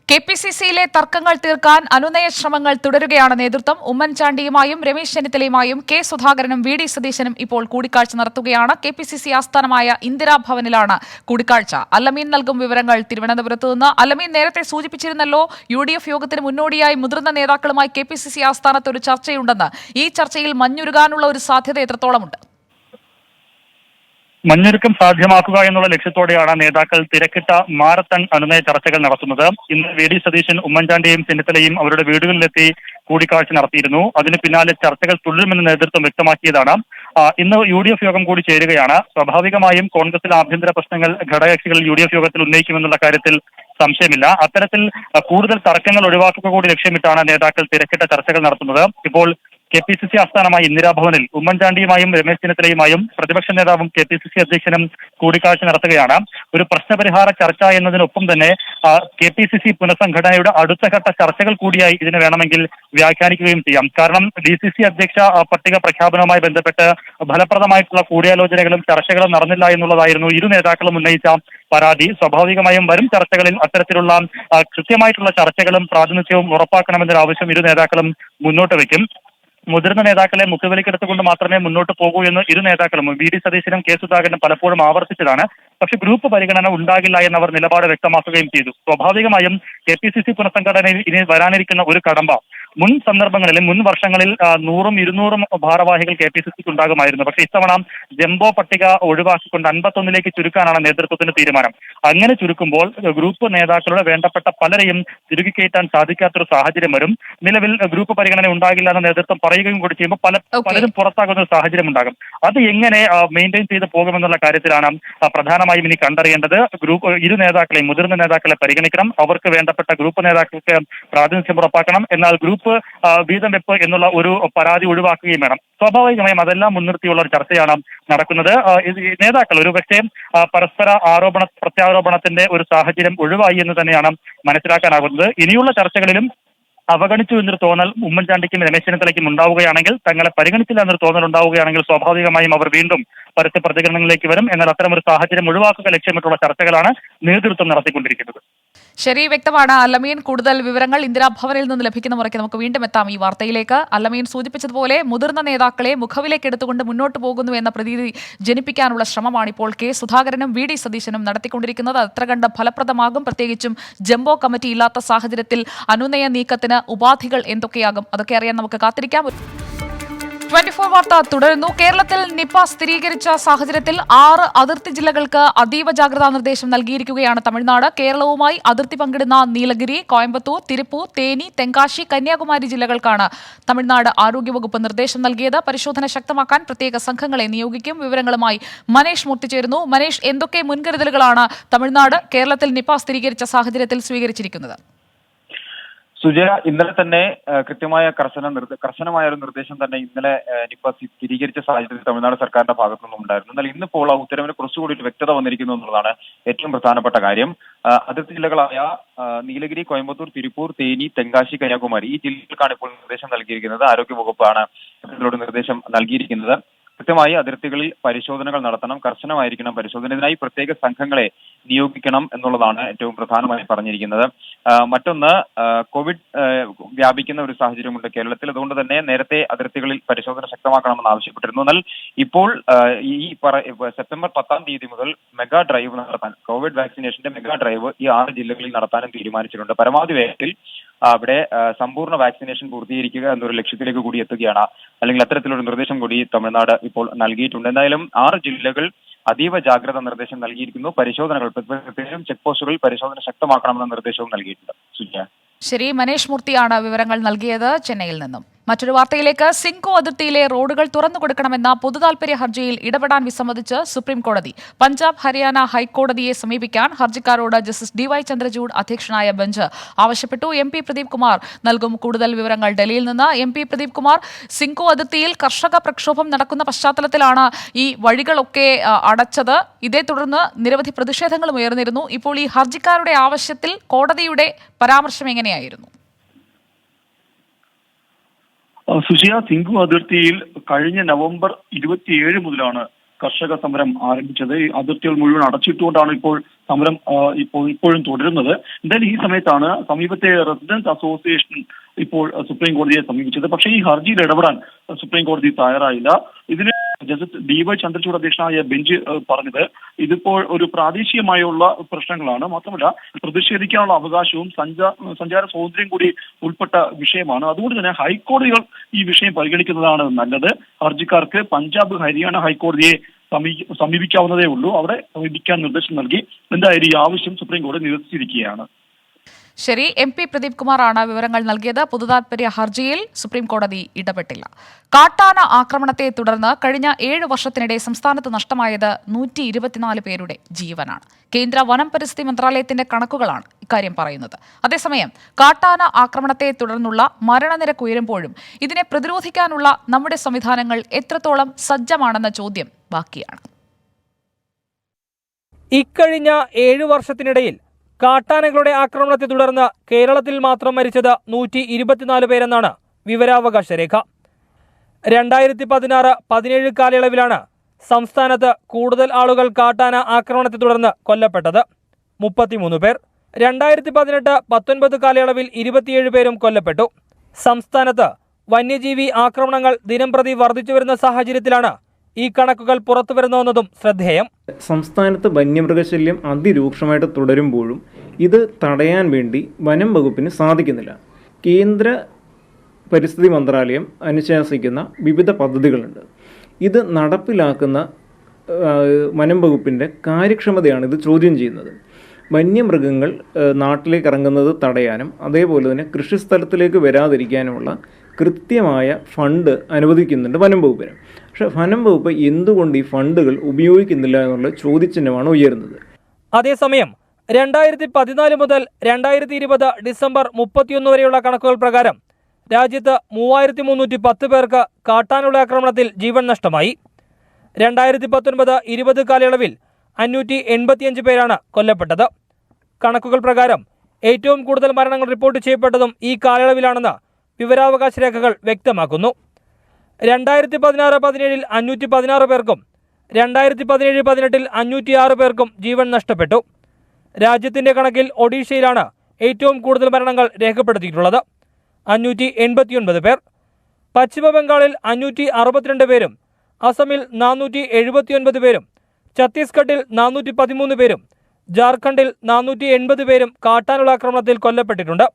KPCCയിലെ തർക്കങ്ങൾ തീർക്കാൻ അനുനയ ശ്രമങ്ങൾ തുടരുകയാണ് നേതൃത്വം. ഉമ്മൻചാണ്ടിയുമായും രമേശ് ചെന്നിത്തലയുമായും K സുധാകരനും VD സതീശനും ഇപ്പോൾ കൂടിക്കാഴ്ച നടത്തുകയാണ്. KPCC ആസ്ഥാനമായ ഇന്ദിരാഭവനിലാണ് കൂടിക്കാഴ്ച. അല്ലമീൻ നൽകും വിവരങ്ങൾ തിരുവനന്തപുരത്ത് നിന്ന്. അല്ലമീൻ, നേരത്തെ സൂചിപ്പിച്ചിരുന്നല്ലോ UDF യോഗത്തിന് മുന്നോടിയായി മുതിർന്ന നേതാക്കളുമായി KPCC ആസ്ഥാനത്ത് ഒരു ചർച്ചയുണ്ടെന്ന്. ഈ ചർച്ചയിൽ മഞ്ഞുരുകാനുള്ള ഒരു സാധ്യത എത്രത്തോളമുണ്ട്? മഞ്ഞൊരുക്കം സാധ്യമാക്കുക എന്നുള്ള ലക്ഷ്യത്തോടെയാണ് നേതാക്കൾ തിരക്കിട്ട മാരത്തൺ അനുനയ ചർച്ചകൾ നടത്തുന്നത്. ഇന്ന് VD സതീശൻ ഉമ്മൻചാണ്ടിയും ചെന്നിത്തലയും അവരുടെ വീടുകളിലെത്തി കൂടിക്കാഴ്ച നടത്തിയിരുന്നു. അതിന് പിന്നാലെ ചർച്ചകൾ തുടരുമെന്ന് നേതൃത്വം വ്യക്തമാക്കിയതാണ്. ഇന്ന് UDF യോഗം കൂടി ചേരുകയാണ്. സ്വാഭാവികമായും കോൺഗ്രസിലെ ആഭ്യന്തര പ്രശ്നങ്ങൾ ഘടകകക്ഷികൾ UDF യോഗത്തിൽ ഉന്നയിക്കുമെന്നുള്ള കാര്യത്തിൽ സംശയമില്ല. അത്തരത്തിൽ കൂടുതൽ തർക്കങ്ങൾ ഒഴിവാക്കുക കൂടി ലക്ഷ്യമിട്ടാണ് നേതാക്കൾ തിരക്കിട്ട ചർച്ചകൾ നടത്തുന്നത്. ഇപ്പോൾ KPCC ആസ്ഥാനമായ ഇന്ദിരാഭവനിൽ ഉമ്മൻചാണ്ടിയുമായും രമേശ് ചെന്നിത്തലയുമായും പ്രതിപക്ഷ നേതാവും KPCC അധ്യക്ഷനും കൂടിക്കാഴ്ച നടത്തുകയാണ്. ഒരു പ്രശ്നപരിഹാര ചർച്ച എന്നതിനൊപ്പം തന്നെ KPCC പുനഃസംഘടനയുടെ അടുത്ത ഘട്ട ചർച്ചകൾ കൂടിയായി ഇതിനെ വേണമെങ്കിൽ വ്യാഖ്യാനിക്കുകയും ചെയ്യാം. കാരണം DCC അധ്യക്ഷ പട്ടിക പ്രഖ്യാപനവുമായി ബന്ധപ്പെട്ട് ഫലപ്രദമായിട്ടുള്ള കൂടിയാലോചനകളും ചർച്ചകളും നടന്നില്ല എന്നുള്ളതായിരുന്നു ഇരു നേതാക്കളും ഉന്നയിച്ച പരാതി. സ്വാഭാവികമായും വരും ചർച്ചകളിൽ അത്തരത്തിലുള്ള കൃത്യമായിട്ടുള്ള ചർച്ചകളും പ്രാതിനിധ്യവും ഉറപ്പാക്കണമെന്നൊരു ആവശ്യം ഇരു നേതാക്കളും മുന്നോട്ട് വയ്ക്കും. മുതിർന്ന നേതാക്കളെ മുഖവിലക്കെടുത്തുകൊണ്ട് മാത്രമേ മുന്നോട്ട് പോകൂ എന്ന് ഇരു നേതാക്കളും VD സതീശനും K സുധാകരനും പലപ്പോഴും ആവർത്തിച്ചതാണ്. പക്ഷേ ഗ്രൂപ്പ് പരിഗണന ഉണ്ടാകില്ല എന്നവർ നിലപാട് വ്യക്തമാക്കുകയും ചെയ്തു. സ്വാഭാവികമായും KPCC പുനഃസംഘടനയിൽ ഇനി വരാനിരിക്കുന്ന ഒരു കടമ്പ മുൻ സന്ദർഭങ്ങളിൽ മുൻ വർഷങ്ങളിൽ 100ഉം 200ഉം ഭാരവാഹികൾ KPCCക്ക് ഉണ്ടാകുമായിരുന്നു. പക്ഷേ ഇത്തവണ ജംബോ പട്ടിക ഒഴിവാക്കിക്കൊണ്ട് 51ലേക്ക് ചുരുക്കാനാണ് നേതൃത്വത്തിന്റെ തീരുമാനം. അങ്ങനെ ചുരുക്കുമ്പോൾ ഗ്രൂപ്പ് നേതാക്കളുടെ വേണ്ടപ്പെട്ട പലരെയും തിരുകി കയറ്റാൻ സാധിക്കാത്തൊരു സാഹചര്യം വരും. നിലവിൽ ഗ്രൂപ്പ് പരിഗണന ഉണ്ടാകില്ല എന്ന നേതൃത്വം പറയുകയും കൂടി ചെയ്യുമ്പോൾ പലരും പുറത്താകുന്ന ഒരു സാഹചര്യം ഉണ്ടാകും. അത് എങ്ങനെ മെയിൻറ്റെയിൻ ചെയ്ത് പോകുമെന്നുള്ള കാര്യത്തിലാണ് പ്രധാനമായും ഇനി കണ്ടറിയേണ്ടത്. ഗ്രൂപ്പ് ഇരു നേതാക്കളെയും മുതിർന്ന നേതാക്കളെ പരിഗണിക്കണം. അവർക്ക് വേണ്ടപ്പെട്ട ഗ്രൂപ്പ് നേതാക്കൾക്ക് പ്രാതിനിധ്യം ഉറപ്പാക്കണം. എന്നാൽ ഗ്രൂപ്പ് വീതം വെപ്പ് എന്നുള്ള ഒരു പരാതി ഒഴിവാക്കുകയും വേണം. സ്വാഭാവികമായും അതെല്ലാം മുൻനിർത്തിയുള്ള ഒരു ചർച്ചയാണ് നടക്കുന്നത്. നേതാക്കൾ ഒരു പക്ഷേ പരസ്പര പ്രത്യാരോപണത്തിന്റെ ഒരു സാഹചര്യം ഒഴിവായി എന്ന് തന്നെയാണ് മനസ്സിലാക്കാനാകുന്നത്. ഇനിയുള്ള ചർച്ചകളിലും അവഗണിച്ചു എന്നൊരു തോന്നൽ ഉമ്മൻചാണ്ടിക്കും രമേശ് ചെന്നിത്തലയ്ക്കും ഉണ്ടാവുകയാണെങ്കിൽ, തങ്ങളെ പരിഗണിച്ചില്ല എന്നൊരു തോന്നൽ ഉണ്ടാവുകയാണെങ്കിൽ സ്വാഭാവികമായും അവർ വീണ്ടും പരസ്യ പ്രതികരണങ്ങളിലേക്ക് വരും. എന്നാൽ അത്തരമൊരു സാഹചര്യം ഒഴിവാക്കുക ലക്ഷ്യമിട്ടുള്ള ചർച്ചകളാണ് നേതൃത്വം നടത്തിക്കൊണ്ടിരിക്കുന്നത്. ശരി, വ്യക്തമാണ് അല്ലമീൻ. കൂടുതൽ വിവരങ്ങൾ ഇന്ദിരാഭവനിൽ നിന്ന് ലഭിക്കുന്ന മുറയ്ക്ക് നമുക്ക് വീണ്ടും എത്താം ഈ വാർത്തയിലേക്ക്. അല്ലമീൻ സൂചിപ്പിച്ചതുപോലെ മുതിർന്ന നേതാക്കളെ മുഖവിലേക്ക് എടുത്തുകൊണ്ട് മുന്നോട്ട് പോകുന്നു എന്ന പ്രതീതി ജനിപ്പിക്കാനുള്ള ശ്രമമാണ് ഇപ്പോൾ കെ സുധാകരനും വി ഡി സതീശനും നടത്തിക്കൊണ്ടിരിക്കുന്നത്. അത്ര കണ്ട് ഫലപ്രദമാകും. പ്രത്യേകിച്ചും ജംബോ കമ്മിറ്റി ഇല്ലാത്ത സാഹചര്യത്തിൽ അനുനയ നീക്കത്തിന് ഉപാധികൾ എന്തൊക്കെയാകും, അതൊക്കെ അറിയാൻ നമുക്ക് കാത്തിരിക്കാം. 24 വാർത്ത തുടരുന്നു. കേരളത്തിൽ നിപ സ്ഥിരീകരിച്ച സാഹചര്യത്തിൽ 6 അതിർത്തി ജില്ലകൾക്ക് അതീവ ജാഗ്രതാ നിർദ്ദേശം നൽകിയിരിക്കുകയാണ് തമിഴ്നാട്. കേരളവുമായി അതിർത്തി പങ്കിടുന്ന നീലഗിരി, കോയമ്പത്തൂർ, തിരുപ്പൂർ, തേനി, തെങ്കാശി, കന്യാകുമാരി ജില്ലകൾക്കാണ് തമിഴ്നാട് ആരോഗ്യവകുപ്പ് നിർദ്ദേശം നൽകിയത്. പരിശോധന ശക്തമാക്കാൻ പ്രത്യേക സംഘങ്ങളെ നിയോഗിക്കും. വിവരങ്ങളുമായി മനേഷ് മൂർത്തി ചേരുന്നു. മനേഷ്, എന്തൊക്കെ മുൻകരുതലുകളാണ് തമിഴ്നാട് കേരളത്തിൽ നിപ സ്ഥിരീകരിച്ച സാഹചര്യത്തിൽ സ്വീകരിച്ചിരിക്കുന്നത്? സുജയ, ഇന്നലെ തന്നെ കർശനമായ ഒരു നിർദ്ദേശം തന്നെ ഇന്നലെ നിപ സ്ഥിരീകരിച്ച സാഹചര്യത്തിൽ തമിഴ്നാട് സർക്കാരിന്റെ ഭാഗത്തു നിന്നും ഉണ്ടായിരുന്നു. എന്നാൽ ഇന്നിപ്പോൾ ആ ഉത്തരവിന് കുറച്ചുകൂടി ഒരു വ്യക്തത വന്നിരിക്കുന്നു എന്നുള്ളതാണ് ഏറ്റവും പ്രധാനപ്പെട്ട കാര്യം. അതിർത്തി ജില്ലകളായ നീലഗിരി, കോയമ്പത്തൂർ, തിരുപ്പൂർ, തേനി, തെങ്കാശി, കന്യാകുമാരി ഈ ജില്ലകൾക്കാണ് ഇപ്പോൾ നിർദ്ദേശം നൽകിയിരിക്കുന്നത്. ആരോഗ്യവകുപ്പാണ് ഇതിലൂടെ നിർദ്ദേശം നൽകിയിരിക്കുന്നത്. കൃത്യമായി അതിർത്തികളിൽ പരിശോധനകൾ നടത്തണം, കർശനമായിരിക്കണം പരിശോധന. ഇതിനായി പ്രത്യേക സംഘങ്ങളെ നിയോഗിക്കണം എന്നുള്ളതാണ് ഏറ്റവും പ്രധാനമായി പറഞ്ഞിരിക്കുന്നത്. മറ്റൊന്ന്, കോവിഡ് വ്യാപിക്കുന്ന ഒരു സാഹചര്യമുണ്ട് കേരളത്തിൽ. അതുകൊണ്ട് തന്നെ നേരത്തെ അതിർത്തികളിൽ പരിശോധന ശക്തമാക്കണമെന്ന് ആവശ്യപ്പെട്ടിരുന്നു. എന്നാൽ ഇപ്പോൾ സെപ്റ്റംബർ 10-ാം തീയതി മുതൽ മെഗാ ഡ്രൈവ് നടത്താൻ, കോവിഡ് വാക്സിനേഷന്റെ മെഗാ ഡ്രൈവ് ഈ 6 ജില്ലകളിൽ നടത്താനും തീരുമാനിച്ചിട്ടുണ്ട്. പരമാവധി വേഗത്തിൽ അവിടെ സമ്പൂർണ്ണ വാക്സിനേഷൻ പൂർത്തീകരിക്കുക എന്നൊരു ലക്ഷ്യത്തിലേക്ക് കൂടി എത്തുകയാണ്. അല്ലെങ്കിൽ അത്തരത്തിലൊരു നിർദ്ദേശം കൂടി തമിഴ്നാട് ഇപ്പോൾ നൽകിയിട്ടുണ്ട്. എന്തായാലും 6 ജില്ലകൾ അതീവ ജാഗ്രത നിർദ്ദേശം നൽകിയിരിക്കുന്നു. പരിശോധനകൾ, പ്രത്യേകം ചെക്ക് പോസ്റ്റുകളിൽ പരിശോധന ശക്തമാക്കണമെന്ന നിർദ്ദേശവും നൽകിയിട്ടുണ്ട്. സുജയ. ശരി, മനേഷ് മൂർത്തിയാണ് വിവരങ്ങൾ നൽകിയത് ചെന്നൈയിൽ നിന്നും. മറ്റൊരു വാർത്തയിലേക്ക്. സിംഘു അതിർത്തിയിലെ റോഡുകൾ തുറന്നു കൊടുക്കണമെന്ന പൊതുതാൽപര്യ ഹർജിയിൽ ഇടപെടാൻ വിസമ്മതിച്ച് സുപ്രീം കോടതി. പഞ്ചാബ്, ഹരിയാന ഹൈക്കോടതിയെ സമീപിക്കാൻ ഹർജിക്കാരോട് ജസ്റ്റിസ് DY ചന്ദ്രചൂഡ് അധ്യക്ഷനായ ബെഞ്ച് ആവശ്യപ്പെട്ടു. MP പ്രദീപ് കുമാർ നൽകും കൂടുതൽ വിവരങ്ങൾ ഡൽഹിയിൽ നിന്ന്. MP പ്രദീപ് കുമാർ, സിംഘു അതിർത്തിയിൽ കർഷക പ്രക്ഷോഭം നടക്കുന്ന പശ്ചാത്തലത്തിലാണ് ഈ വഴികളൊക്കെ അടച്ചത്. ഇതേ തുടർന്ന് നിരവധി പ്രതിഷേധങ്ങളും ഉയർന്നിരുന്നു. ഇപ്പോൾ ഈ ഹർജിക്കാരുടെ ആവശ്യത്തിൽ കോടതിയുടെ പരാമർശം എങ്ങനെയായിരുന്നു? സുജിയ, സിംഘു അതിർത്തിയിൽ കഴിഞ്ഞ നവംബർ 27 മുതലാണ് കർഷക സമരം ആരംഭിച്ചത്. ഈ അതിർത്തികൾ മുഴുവൻ അടച്ചിട്ടുകൊണ്ടാണ് ഇപ്പോൾ സമരം ഇപ്പോഴും തുടരുന്നത്. എന്തായാലും ഈ സമയത്താണ് സമീപത്തെ റെസിഡൻസ് അസോസിയേഷൻ ഇപ്പോൾ സുപ്രീം കോടതിയെ സമീപിച്ചത്. പക്ഷേ ഈ ഹർജിയിൽ ഇടപെടാൻ സുപ്രീം കോടതി തയ്യാറായില്ല. ഇതിന് ജസ്റ്റിസ് DY ചന്ദ്രചൂഡ് അധ്യക്ഷനായ ബെഞ്ച് പറഞ്ഞത് ഇതിപ്പോൾ ഒരു പ്രാദേശികമായുള്ള പ്രശ്നങ്ങളാണ്, മാത്രമല്ല പ്രതിഷേധിക്കാനുള്ള അവകാശവും സഞ്ചാര സ്വാതന്ത്ര്യം കൂടി ഉൾപ്പെട്ട വിഷയമാണ്. അതുകൊണ്ട് തന്നെ ഹൈക്കോടതികൾ ഈ വിഷയം പരിഗണിക്കുന്നതാണ് നല്ലത്. ഹർജിക്കാർക്ക് പഞ്ചാബ്, ഹരിയാന ഹൈക്കോടതിയെ സമീപിക്കാവുന്നതേ ഉള്ളൂ. അവിടെ സമീപിക്കാൻ നിർദ്ദേശം നൽകി. എന്തായാലും ഈ ആവശ്യം സുപ്രീം കോടതി നിരസിച്ചിരിക്കുകയാണ്. ശരി, MP പ്രദീപ് കുമാറാണ് വിവരങ്ങൾ നൽകിയത്. പൊതുതാൽപര്യ ഹർജിയിൽ സുപ്രീം കോടതി ഇടപെട്ടില്ല. കാട്ടാന ആക്രമണത്തെ തുടർന്ന് കഴിഞ്ഞ 7 വർഷത്തിനിടെ സംസ്ഥാനത്ത് നഷ്ടമായത് 124 പേരുടെ ജീവനാണ്. കേന്ദ്ര വനം പരിസ്ഥിതി മന്ത്രാലയത്തിന്റെ കണക്കുകളാണ് ഇക്കാര്യം പറയുന്നത്. അതേസമയം കാട്ടാന ആക്രമണത്തെ തുടർന്നുള്ള മരണനിരക്ക് ഉയരുമ്പോഴും ഇതിനെ പ്രതിരോധിക്കാനുള്ള നമ്മുടെ സംവിധാനങ്ങൾ എത്രത്തോളം സജ്ജമാണെന്ന ചോദ്യം ബാക്കിയാണ്. ഇക്കഴിഞ്ഞ 7 വർഷത്തിനിടയിൽ കാട്ടാനകളുടെ ആക്രമണത്തെ തുടർന്ന് കേരളത്തിൽ മാത്രം മരിച്ചത് 124 പേരെന്നാണ് വിവരാവകാശ രേഖ. 2016-17 കാലയളവിലാണ് സംസ്ഥാനത്ത് കൂടുതൽ ആളുകൾ കാട്ടാന ആക്രമണത്തെ തുടർന്ന് കൊല്ലപ്പെട്ടത്, 33 പേർ. 2018-19 കാലയളവിൽ 27 പേരും കൊല്ലപ്പെട്ടു. സംസ്ഥാനത്ത് വന്യജീവി ആക്രമണങ്ങൾ ദിനംപ്രതി വർദ്ധിച്ചുവരുന്ന സാഹചര്യത്തിലാണ് ഈ കണക്കുകൾ പുറത്തുവരുന്നതെന്നതും ശ്രദ്ധേയം. സംസ്ഥാനത്ത് വന്യമൃഗശല്യം അതിരൂക്ഷമായിട്ട് തുടരുമ്പോഴും ഇത് തടയാൻ വേണ്ടി വനം വകുപ്പിന് സാധിക്കുന്നില്ല. കേന്ദ്ര പരിസ്ഥിതി മന്ത്രാലയം അനുശാസിക്കുന്ന വിവിധ പദ്ധതികളുണ്ട്. ഇത് നടപ്പിലാക്കുന്ന വനം വകുപ്പിൻ്റെ കാര്യക്ഷമതയാണ് ഇത് ചോദ്യം ചെയ്യുന്നത്. വന്യമൃഗങ്ങൾ നാട്ടിലേക്ക് ഇറങ്ങുന്നത് തടയാനും അതേപോലെ തന്നെ കൃഷിസ്ഥലത്തിലേക്ക് വരാതിരിക്കാനുമുള്ള കൃത്യമായ ഫണ്ട് അനുവദിക്കുന്നുണ്ട് വനം വകുപ്പിന്. പക്ഷേ വനം വകുപ്പ് എന്തുകൊണ്ട് ഈ ഫണ്ടുകൾ ഉപയോഗിക്കുന്നില്ല എന്നുള്ള ചോദ്യചിഹ്നമാണ് ഉയരുന്നത്. അതേസമയം 2014 മുതൽ 2020 ഡിസംബർ 31 വരെയുള്ള കണക്കുകൾ പ്രകാരം രാജ്യത്ത് 3310 പേർക്ക് കാട്ടാനയുടെ ആക്രമണത്തിൽ ജീവൻ നഷ്ടമായി. 2019-20 കാലയളവിൽ 585 പേരാണ് കൊല്ലപ്പെട്ടത്. കണക്കുകൾ പ്രകാരം ഏറ്റവും കൂടുതൽ മരണങ്ങൾ റിപ്പോർട്ട് ചെയ്യപ്പെട്ടതും ഈ കാലയളവിലാണെന്ന് വിവരാവകാശ രേഖകൾ വ്യക്തമാക്കുന്നു. 2016-17 516 പേർക്കും 2017-18 506 പേർക്കും ജീവൻ നഷ്ടപ്പെട്ടു. രാജ്യത്തിന്റെ കണക്കിൽ ഒഡീഷയിലാണ് ഏറ്റവും കൂടുതൽ മരണങ്ങൾ രേഖപ്പെടുത്തിയിട്ടുള്ളത്, 589 പേർ. പശ്ചിമ ബംഗാളിൽ 562 പേരും അസമിൽ 479 പേരും ഛത്തീസ്ഗഡിൽ 413 പേരും ജാർഖണ്ഡിൽ 480 പേരും കാട്ടാനുള്ള ആക്രമണത്തിൽ കൊല്ലപ്പെട്ടിട്ടുണ്ട്.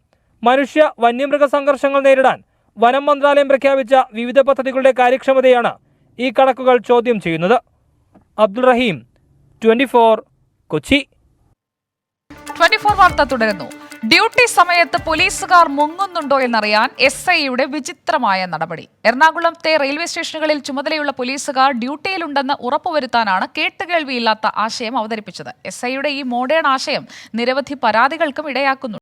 മനുഷ്യ വന്യമൃഗ സംഘർഷങ്ങൾ നേരിടാൻ വനം മന്ത്രാലയം പ്രഖ്യാപിച്ച വിവിധ പദ്ധതികളുടെ കാര്യക്ഷമതയാണ് ഈ കണക്കുകൾ ചോദ്യം ചെയ്യുന്നത്. അബ്ദുൾ റഹീം, 24 കൊച്ചി. 24 വാർത്ത തുടരുന്നു. ഡ്യൂട്ടി സമയത്ത് പോലീസുകാർ മുങ്ങുന്നുണ്ടോ എന്നറിയാൻ SIയുടെ വിചിത്രമായ നടപടി. എറണാകുളത്തെ റെയിൽവേ സ്റ്റേഷനുകളിൽ ചുമതലയുള്ള പോലീസുകാർ ഡ്യൂട്ടിയിലുണ്ടെന്ന് ഉറപ്പുവരുത്താനാണ് കേട്ടുകേൾവിയില്ലാത്ത ആശയം അവതരിപ്പിച്ചത്. SIയുടെ ഈ മോഡേൺ ആശയം നിരവധി പരാതികൾക്കും ഇടയാക്കുന്നു.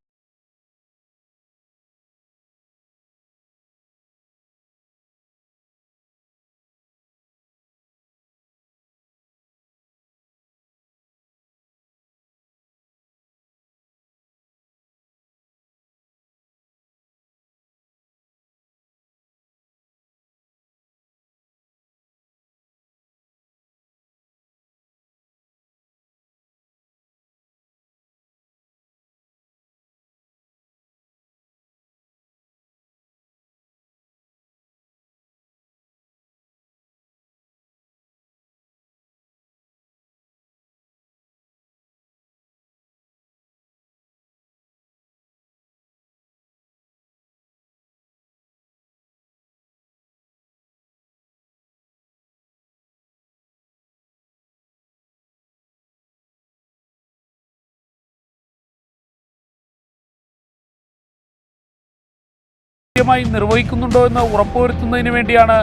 നിർവഹിക്കുന്നുണ്ടോ എന്ന് ഉറപ്പുവരുത്തുന്നതിന് വേണ്ടിയാണ്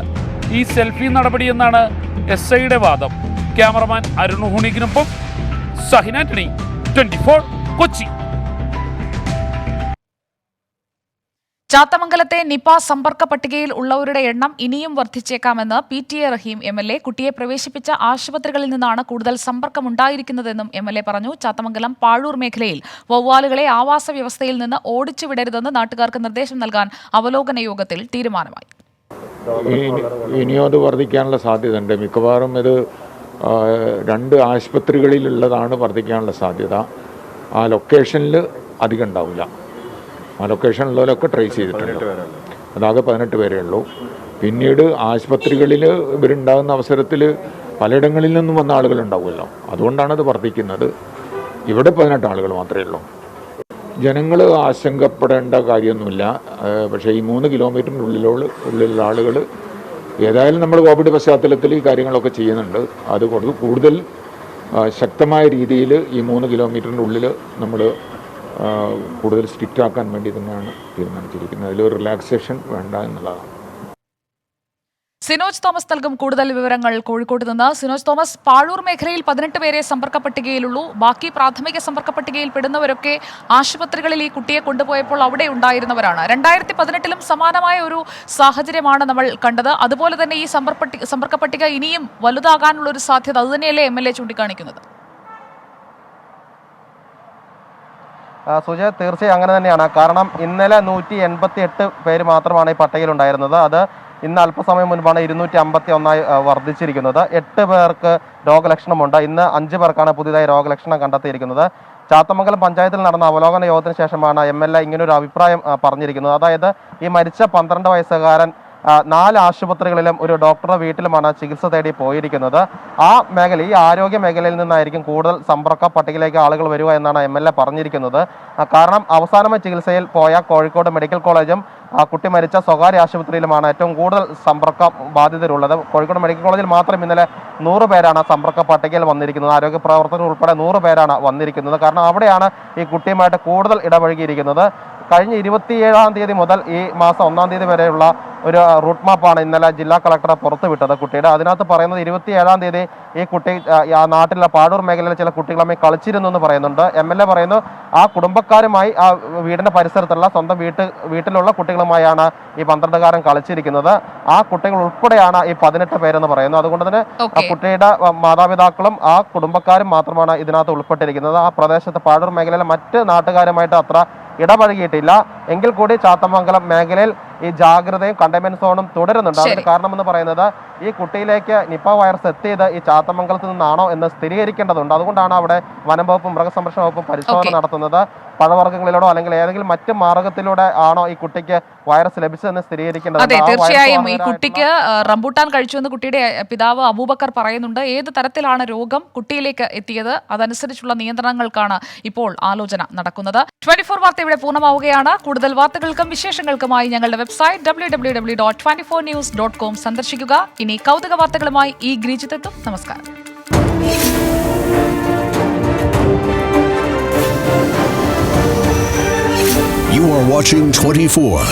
ഈ സെൽഫി നടപടിയെന്നാണ് SIയുടെ വാദം. ക്യാമറമാൻ അരുൺ ഹുണിക്കിനൊപ്പം സഹിൻ ആന്റണി, 24 കൊച്ചി. ചാത്തമംഗലത്തെ നിപ സമ്പർക്ക പട്ടികയിൽ ഉള്ളവരുടെ എണ്ണം ഇനിയും വർദ്ധിച്ചേക്കാമെന്ന് PTA റഹീം MLA. കുട്ടിയെ പ്രവേശിപ്പിച്ച ആശുപത്രികളിൽ നിന്നാണ് കൂടുതൽ സമ്പർക്കമുണ്ടായിരിക്കുന്നതെന്നും MLA പറഞ്ഞു. ചാത്തമംഗലം പാഴൂർ മേഖലയിൽ വവ്വാലുകളെ ആവാസ വ്യവസ്ഥയിൽ നിന്ന് ഓടിച്ചുവിടരുതെന്ന് നാട്ടുകാർക്ക് നിർദ്ദേശം നൽകാൻ അവലോകന യോഗത്തിൽ തീരുമാനമായി. ഇനിയും അത് വർദ്ധിക്കാനുള്ള സാധ്യതയുണ്ട്. മിക്കവാറും ഇത് 2 ആശുപത്രികളിലുള്ളതാണ് വർദ്ധിക്കാനുള്ള സാധ്യത. ആ ലൊക്കേഷനിൽ അധികം ഉണ്ടാവില്ല. ആ ലൊക്കേഷനിലുള്ളവരൊക്കെ ട്രേസ് ചെയ്തിട്ടുണ്ട്. അതാകെ 18 പേരേ ഉള്ളൂ. പിന്നീട് ആശുപത്രികളിൽ ഇവരുണ്ടാകുന്ന അവസരത്തിൽ പലയിടങ്ങളിൽ നിന്നും വന്ന ആളുകളുണ്ടാവുമല്ലോ, അതുകൊണ്ടാണ് അത് വർദ്ധിക്കുന്നത്. ഇവിടെ 18 ആളുകൾ മാത്രമേ ഉള്ളൂ. ജനങ്ങൾ ആശങ്കപ്പെടേണ്ട കാര്യമൊന്നുമില്ല. പക്ഷേ ഈ 3 കിലോമീറ്ററിനുള്ളിലുള്ള ആളുകൾ ഏതായാലും നമ്മൾ കോവിഡ് പശ്ചാത്തലത്തിൽ ഈ കാര്യങ്ങളൊക്കെ ചെയ്യുന്നുണ്ട്. അത് കൂടുതൽ ശക്തമായ രീതിയിൽ ഈ 3 കിലോമീറ്ററിനുള്ളിൽ നമ്മൾ കൂടുതൽ സ്ട്രിക്റ്റ് ആക്കാൻ വേണ്ടി തന്നെയാണ് തീരുമാനിച്ചിരിക്കുന്നത്. അതിലൊരു റിലാക്സേഷൻ വേണ്ട എന്നുള്ളതാണ്. സിനോജ് തോമസ് നൽകും കൂടുതൽ വിവരങ്ങൾ കോഴിക്കോട് നിന്ന്. സിനോജ് തോമസ്, പാഴൂർ മേഖലയിൽ 18 പേരെ സമ്പർക്ക പട്ടികയിലുള്ളൂ. ബാക്കി പ്രാഥമിക സമ്പർക്ക പട്ടികയിൽ പെടുന്നവരൊക്കെ ആശുപത്രികളിൽ ഈ കുട്ടിയെ കൊണ്ടുപോയപ്പോൾ അവിടെ ഉണ്ടായിരുന്നവരാണ്. 2018-ലും സമാനമായ ഒരു സാഹചര്യമാണ് നമ്മൾ കണ്ടത്. അതുപോലെ തന്നെ ഈ സമ്പർക്ക പട്ടിക ഇനിയും വലുതാകാനുള്ള ഒരു സാധ്യത അതുതന്നെയല്ലേ MLA ചൂണ്ടിക്കാണിക്കുന്നത്? സുജ, തീർച്ചയായും അങ്ങനെ തന്നെയാണ്. കാരണം ഇന്നലെ 188 പേര് മാത്രമാണ് ഈ പട്ടികയിലുണ്ടായിരുന്നത്. അത് ഇന്ന് അല്പസമയം മുൻപാണ് 251 വർദ്ധിച്ചിരിക്കുന്നത്. 8 പേർക്ക് രോഗലക്ഷണമുണ്ട്. ഇന്ന് 5 പേർക്കാണ് പുതിയതായി രോഗലക്ഷണം കണ്ടെത്തിയിരിക്കുന്നത്. ചാത്തമംഗലം പഞ്ചായത്തിൽ നടന്ന അവലോകന യോഗത്തിന് ശേഷമാണ് MLA ഇങ്ങനൊരു അഭിപ്രായം പറഞ്ഞിരിക്കുന്നത്. അതായത് ഈ മരിച്ച 12 വയസ്സുകാരൻ 4 ആശുപത്രികളിലും ഒരു ഡോക്ടറുടെ വീട്ടിലുമാണ് ചികിത്സ തേടി പോയിരിക്കുന്നത്. ആ മേഖല, ഈ ആരോഗ്യ മേഖലയിൽ നിന്നായിരിക്കും കൂടുതൽ സമ്പർക്ക പട്ടികയിലേക്ക് ആളുകൾ വരിക എന്നാണ് MLA പറഞ്ഞിരിക്കുന്നത്. കാരണം അവസാനമായി ചികിത്സയിൽ പോയ കോഴിക്കോട് മെഡിക്കൽ കോളേജും കുട്ടി മരിച്ച സ്വകാര്യ ആശുപത്രിയിലുമാണ് ഏറ്റവും കൂടുതൽ സമ്പർക്ക ബാധിതരുള്ളത്. കോഴിക്കോട് മെഡിക്കൽ കോളേജിൽ മാത്രം ഇന്നലെ 100 പേരാണ് സമ്പർക്ക പട്ടികയിൽ വന്നിരിക്കുന്നത്. ആരോഗ്യ പ്രവർത്തകർ ഉൾപ്പെടെ 100 പേരാണ് വന്നിരിക്കുന്നത്. കാരണം അവിടെയാണ് ഈ കുട്ടിയുമായിട്ട് കൂടുതൽ ഇടപഴകിയിരിക്കുന്നത്. കഴിഞ്ഞ 27-ാം തീയതി മുതൽ ഈ മാസം 1-ാം തീയതി വരെയുള്ള ഒരു റൂട്ട് മാപ്പാണ് ഇന്നലെ ജില്ലാ കളക്ടർ പുറത്തുവിട്ടത് കുട്ടിയുടെ. അതിനകത്ത് പറയുന്നത് 27-ാം തീയതി ഈ കുട്ടി ആ നാട്ടിലെ പാടൂർ മേഖലയിലെ ചില കുട്ടികളുമായി കളിച്ചിരുന്നു എന്ന് പറയുന്നുണ്ട്. MLA പറയുന്നു ആ കുടുംബക്കാരുമായി ആ വീടിന്റെ പരിസരത്തുള്ള സ്വന്തം വീട്ടിലുള്ള കുട്ടികളുമായാണ് ഈ 12-കാരൻ കളിച്ചിരിക്കുന്നത്. ആ കുട്ടികൾ ഉൾപ്പെടെയാണ് ഈ 18 പേരെന്ന് പറയുന്നു. അതുകൊണ്ട് തന്നെ ആ കുട്ടിയുടെ മാതാപിതാക്കളും ആ കുടുംബക്കാരും മാത്രമാണ് ഇതിനകത്ത് ഉൾപ്പെട്ടിരിക്കുന്നത്. ആ പ്രദേശത്ത് പാടൂർ മേഖലയിലെ മറ്റ് നാട്ടുകാരുമായിട്ട് അത്ര ഇടപഴകിയിട്ടില്ല. എങ്കിൽ കൂടി ചാത്തമംഗലം മേഖലയിൽ ഈ ജാഗ്രതയും കണ്ടെയ്ൻമെന്റ് സോണും തുടരുന്നുണ്ട്. അതിന് കാരണമെന്ന് പറയുന്നത് ഈ കുട്ടിയിലേക്ക് നിപ്പ വൈറസ് എത്തിയത് ഈ ചാത്തമംഗലത്ത് നിന്നാണോ എന്ന് സ്ഥിരീകരിക്കേണ്ടതുണ്ട്. അതുകൊണ്ടാണ് അവിടെ വനം വകുപ്പും മൃഗസംരക്ഷണ വകുപ്പും പരിശോധന നടത്തുന്നത്. പഴവർഗ്ഗങ്ങളിലൂടെ അല്ലെങ്കിൽ ഏതെങ്കിലും മറ്റ് മാർഗത്തിലൂടെ ആണോ ഈ കുട്ടിക്ക് വൈറസ് ലഭിച്ചതെന്ന് സ്ഥിരീകരിക്കേണ്ടതുണ്ട്. അതെ, തീർച്ചയായും ഈ കുട്ടിക്ക് റംബൂട്ടാൻ കഴിച്ചു എന്ന് കുട്ടിയുടെ പിതാവ് അബൂബക്കർ പറയുന്നുണ്ട്. ഏത് തരത്തിലാണ് രോഗം കുട്ടിയിലേക്ക് എത്തിയത്, അതനുസരിച്ചുള്ള നിയന്ത്രണങ്ങൾക്കാണ് ഇപ്പോൾ ആലോചന നടക്കുന്നത്. 24 വാർത്ത ഇവിടെ പൂർണ്ണമാവുകയാണ്. കൂടുതൽ വാർത്തകൾക്കും വിശേഷങ്ങൾക്കുമായി ഞങ്ങളുടെ വെബ്സൈറ്റ് www.24news.com സന്ദർശിക്കുക. ഇനി കൗതുക വാർത്തകളുമായി ഈ ഗ്രീജിത്തെത്തും. നമസ്കാരം. You are watching 24.